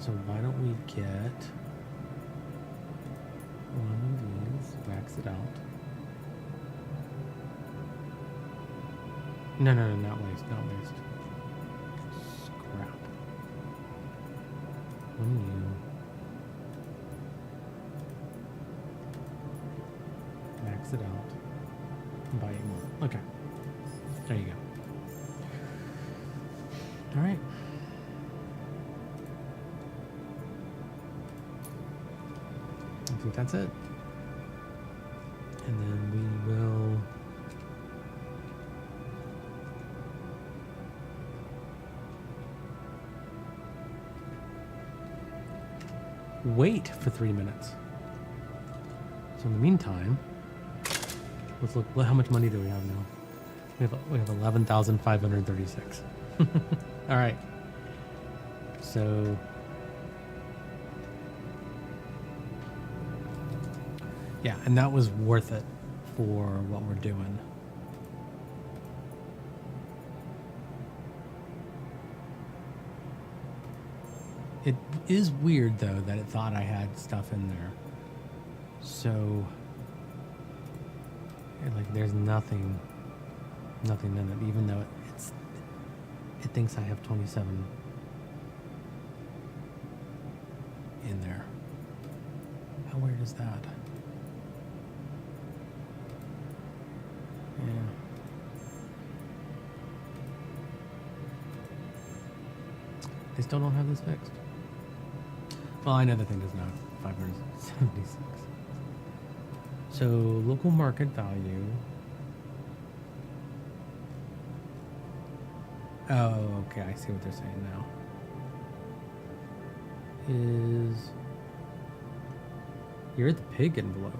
So why don't we get one of these, wax it out. No, not waste, not waste. Scrap. When you max it out and buy 8 more. Okay. There you go. All right. that's it. And then we will wait for 3 minutes. So in the meantime, let's look. How much money do we have now? We have 11,536. All right. So yeah, and that was worth it for what we're doing. It is weird though that it thought I had stuff in there. So like there's nothing in it, even though it thinks I have 27 in there. How weird is that? Yeah. They still don't have this fixed. Well, I know the thing does not. 576. So local market value. Oh, okay. I see what they're saying now. Is you're at the pig envelope.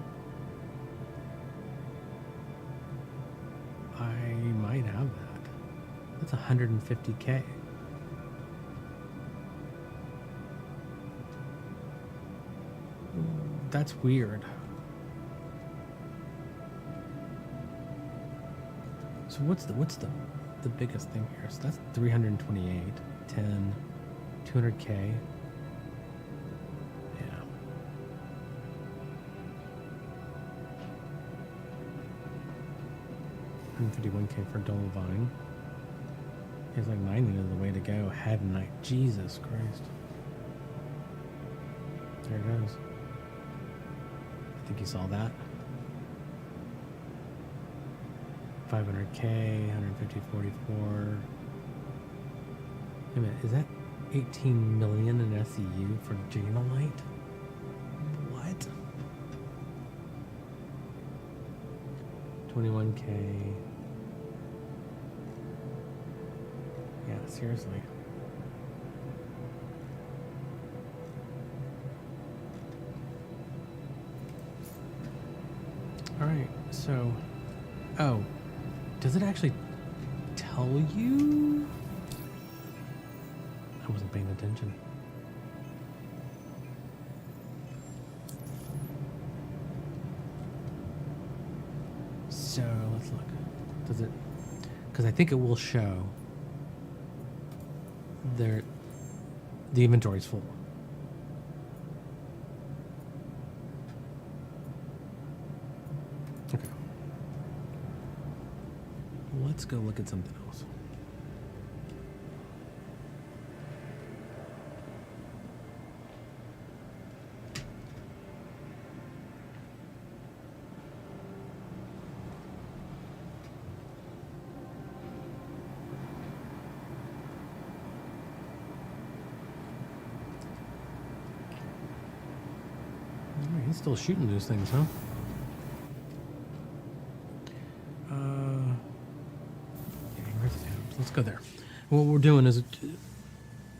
I might have that. That's 150K. That's weird. So what's the biggest thing here? So that's 328, 10, 200K. Yeah. $151K for Dolomine. Here's like 90 is the way to go. Head and night. Jesus Christ. There it goes. I think you saw that. 500K, 150, 44. Wait a minute, is that 18 million in SEU for Janolite? What? 21K. Yeah, seriously. All right, so, oh, does it actually tell you? I wasn't paying attention. So let's look. Does it? Because I think it will show the inventory's full. Okay. Let's go look at something else. Oh, he's still shooting those things, huh? Let's go there. What we're doing is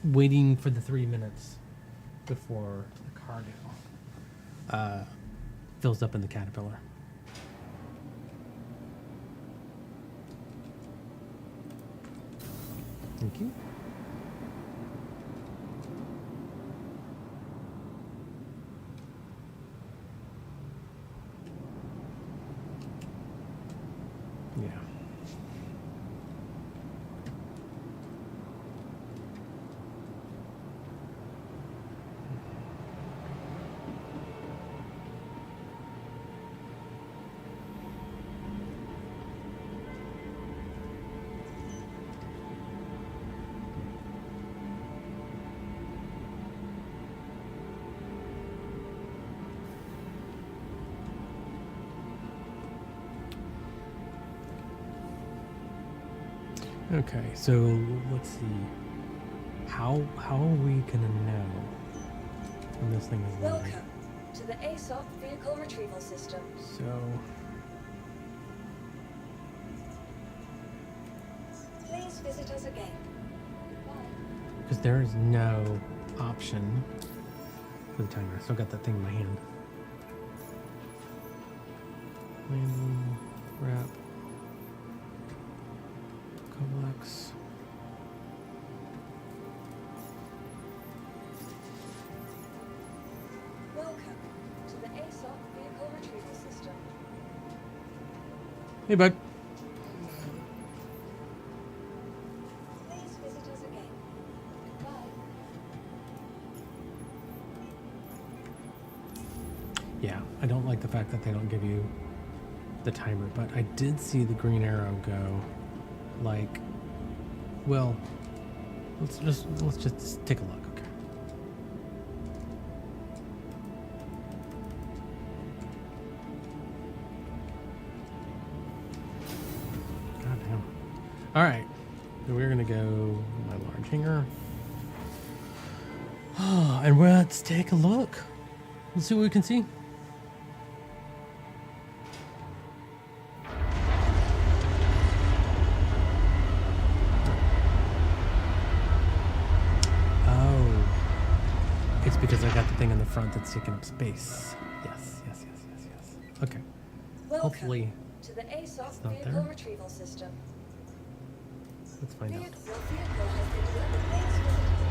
waiting for the 3 minutes before the cargo fills up in the Caterpillar. Thank you. Yeah. Okay, so let's see. How are we gonna know when this thing is loaded? Welcome to the ASOP vehicle retrieval system. So, Please visit us again. Goodbye. because there is no option for the timer. I still got that thing in my hand. Landing, wrap, Colex. Welcome to the ASOP vehicle retrieval system. Hey, bud. Please visit us again. Goodbye. Yeah, I don't like the fact that they don't give you the timer, but I did see the green arrow go like, well, let's just take a look, okay? God damn. All right, so we're gonna go my large hanger. And let's take a look. Let's see what we can see. Because I got the thing in the front that's taking up space. Yes. Okay. Welcome Hopefully, to the ASOP not vehicle there. retrieval system. let's find out. Your vehicle has been delivered. Please visit us.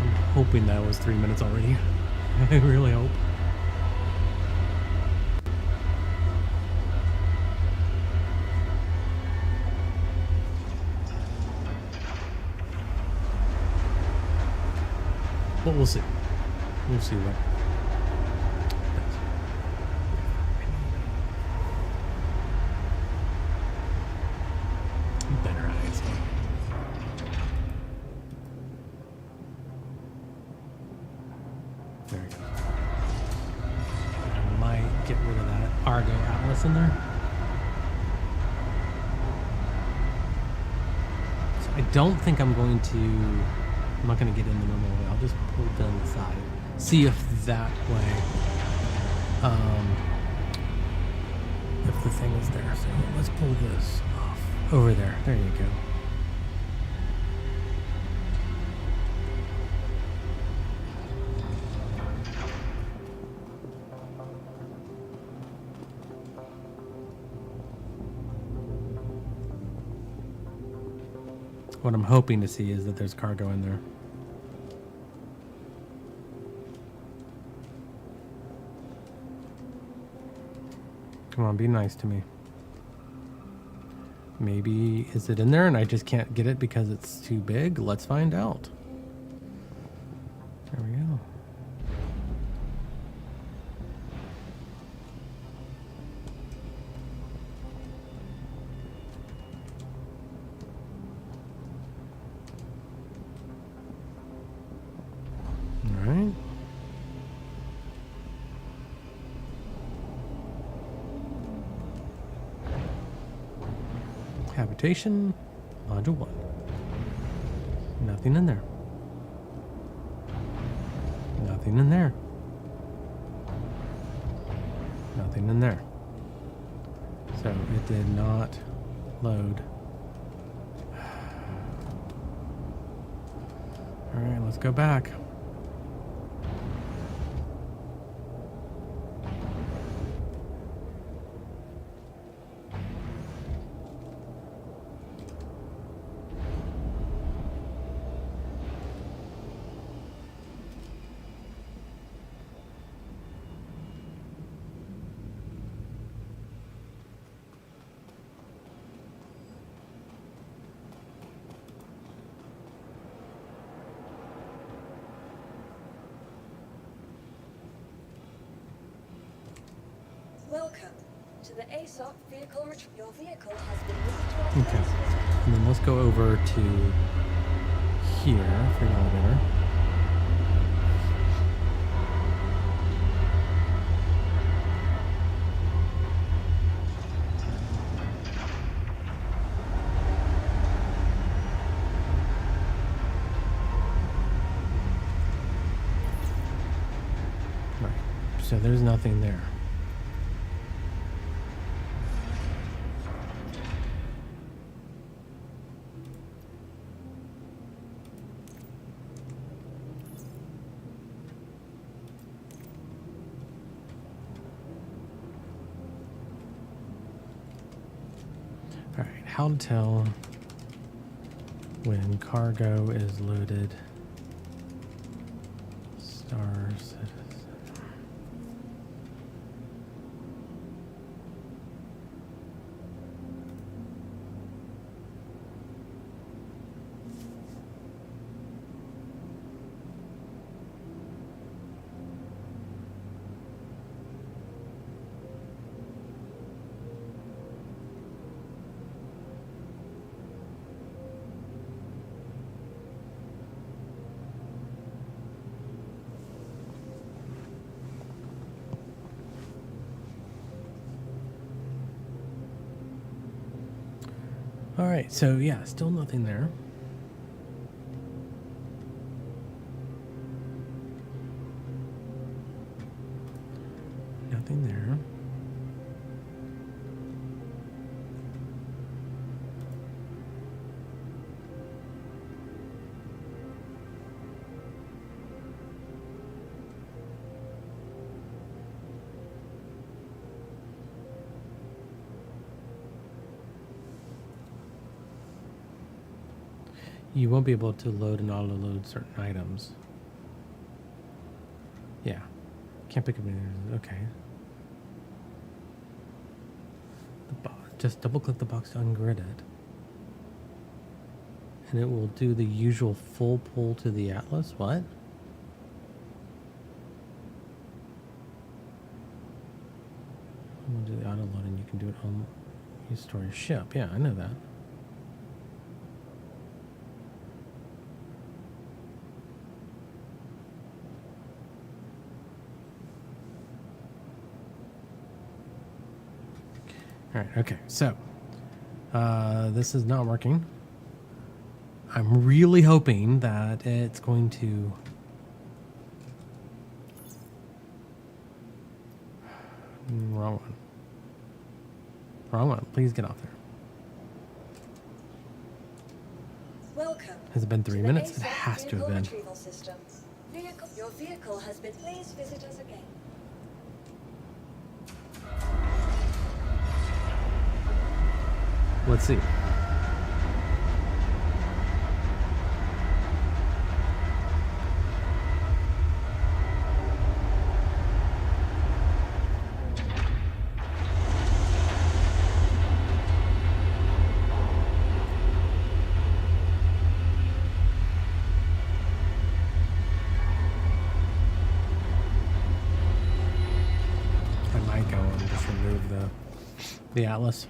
I'm hoping that was 3 minutes already. I really hope. But we'll see. We'll see what. Better eyes. There we go. I might get rid of that Argo Atlas in there. So I don't think I'm going to. I'm not going to get in the normal way. I'll just pull it down the side. See if that way, if the thing is there. So let's pull this off. Over there. There you go. What I'm hoping to see is that there's cargo in there. Come on, be nice to me. Maybe, is it in there and I just can't get it because it's too big? Let's find out. There we go. All right. Habitation, module 1. Nothing in there. Nothing in there. Nothing in there. So it did not load. All right, let's go back. Welcome to the ASOP vehicle retrieval. Your vehicle has been moved to our Okay. place. And then let's go over to here for the elevator. Right. so there's nothing there. All right, how to tell when cargo is loaded. Star Citizen. All right, so yeah, still nothing there. Nothing there. You won't be able to load and auto-load certain items. Yeah. Can't pick up any. Okay. Just double-click the box to ungrid it. And it will do the usual full pull to the Atlas. What? We'll do the auto-loading. You can do it on your storage ship. Yeah, I know that. All right, okay, so this is not working. I'm really hoping that it's going to... Wrong one. Wrong one. Please get off there. Welcome. Has it been 3 to the minutes? It ASOP has to have vehicle been. retrieval system. Your vehicle has been. Please visit us again. Let's see. I might go and just remove the Atlas.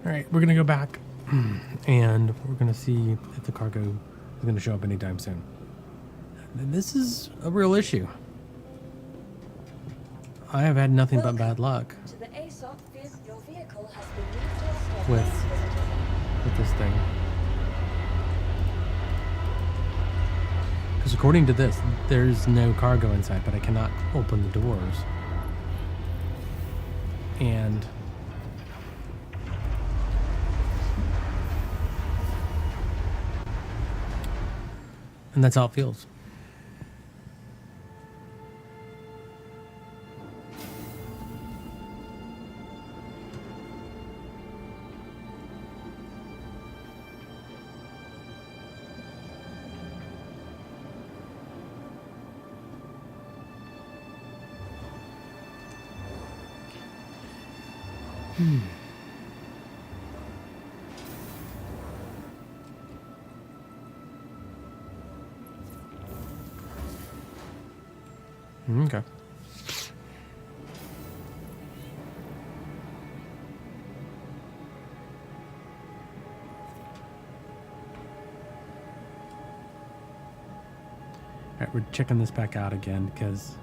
All right, we're gonna go back, and we're gonna see if the cargo is gonna show up anytime soon. And this is a real issue. I have had nothing but bad luck To the ASOP, your vehicle has been moved to our storage with facility. with this thing. Because according to this, there's no cargo inside, but I cannot open the doors. And that's how it feels. Okay. All right, we're checking this back out again because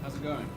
How's it going?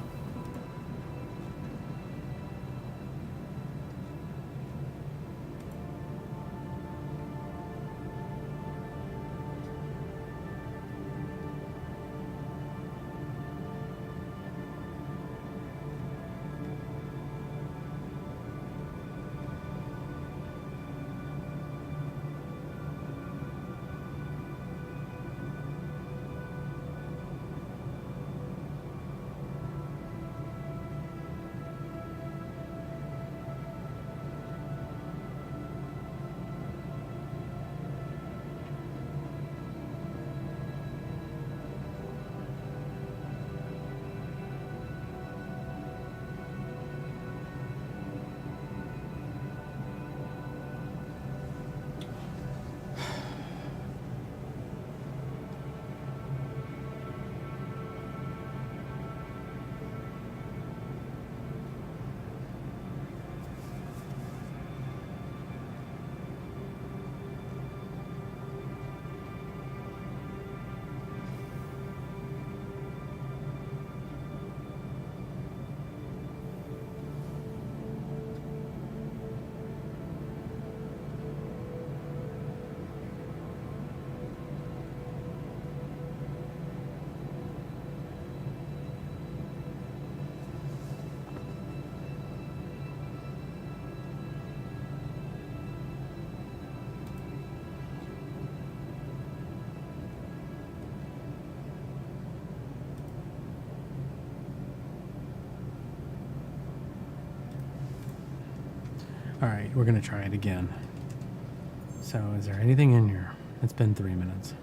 All right, we're gonna try it again. So, is there anything in here? It's been 3 minutes.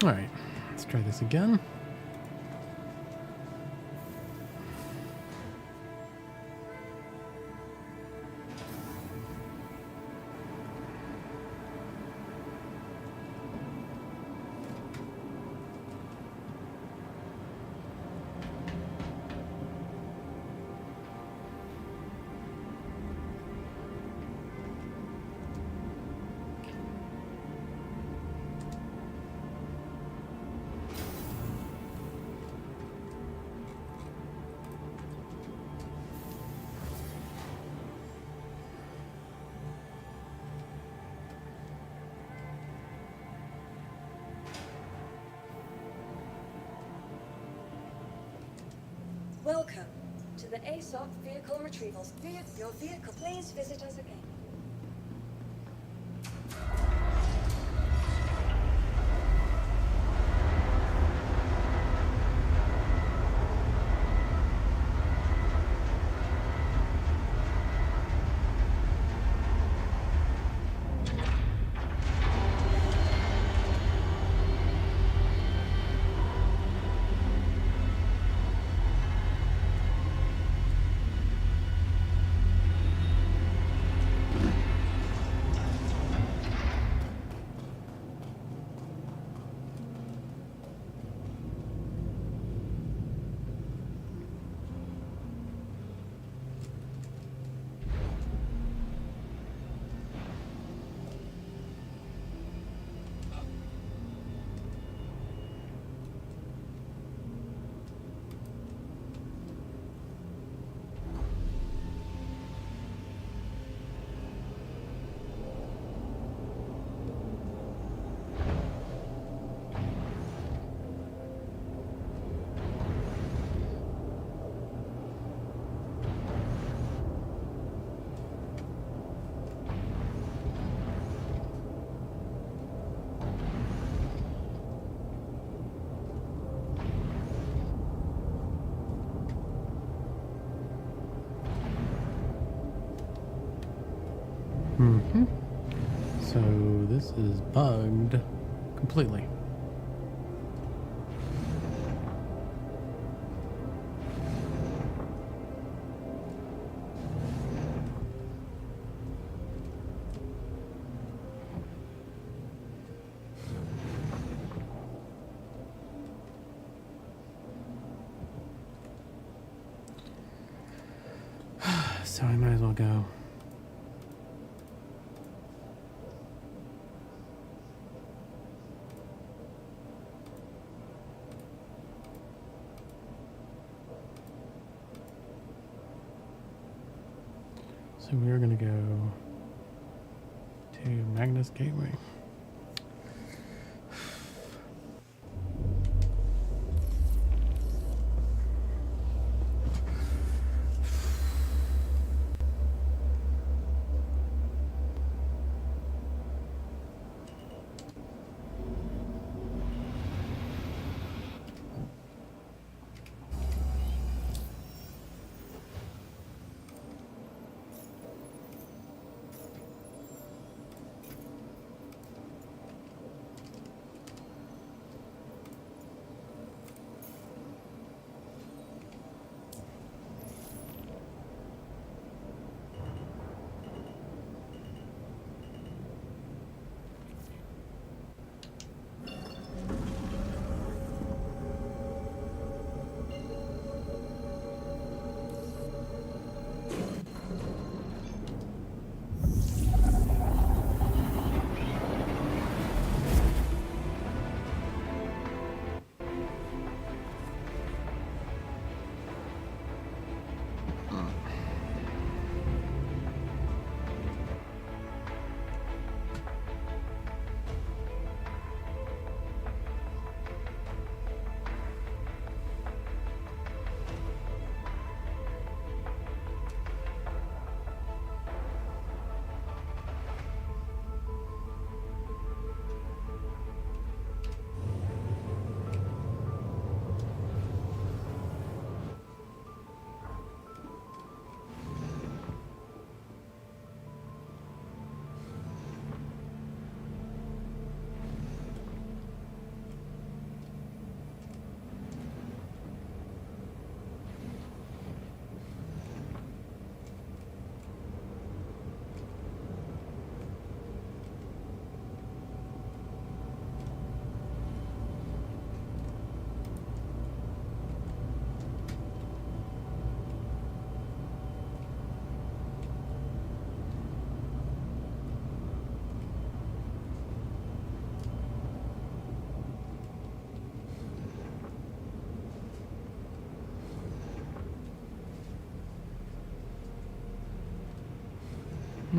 All right, let's try this again. Welcome to the ASOP Vehicle Retrievals. Your vehicle, please visit us again. Mm-hmm. So this is bugged completely. So I might as well go. So we're going to go to Magnus Gateway.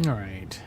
All right.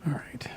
All right.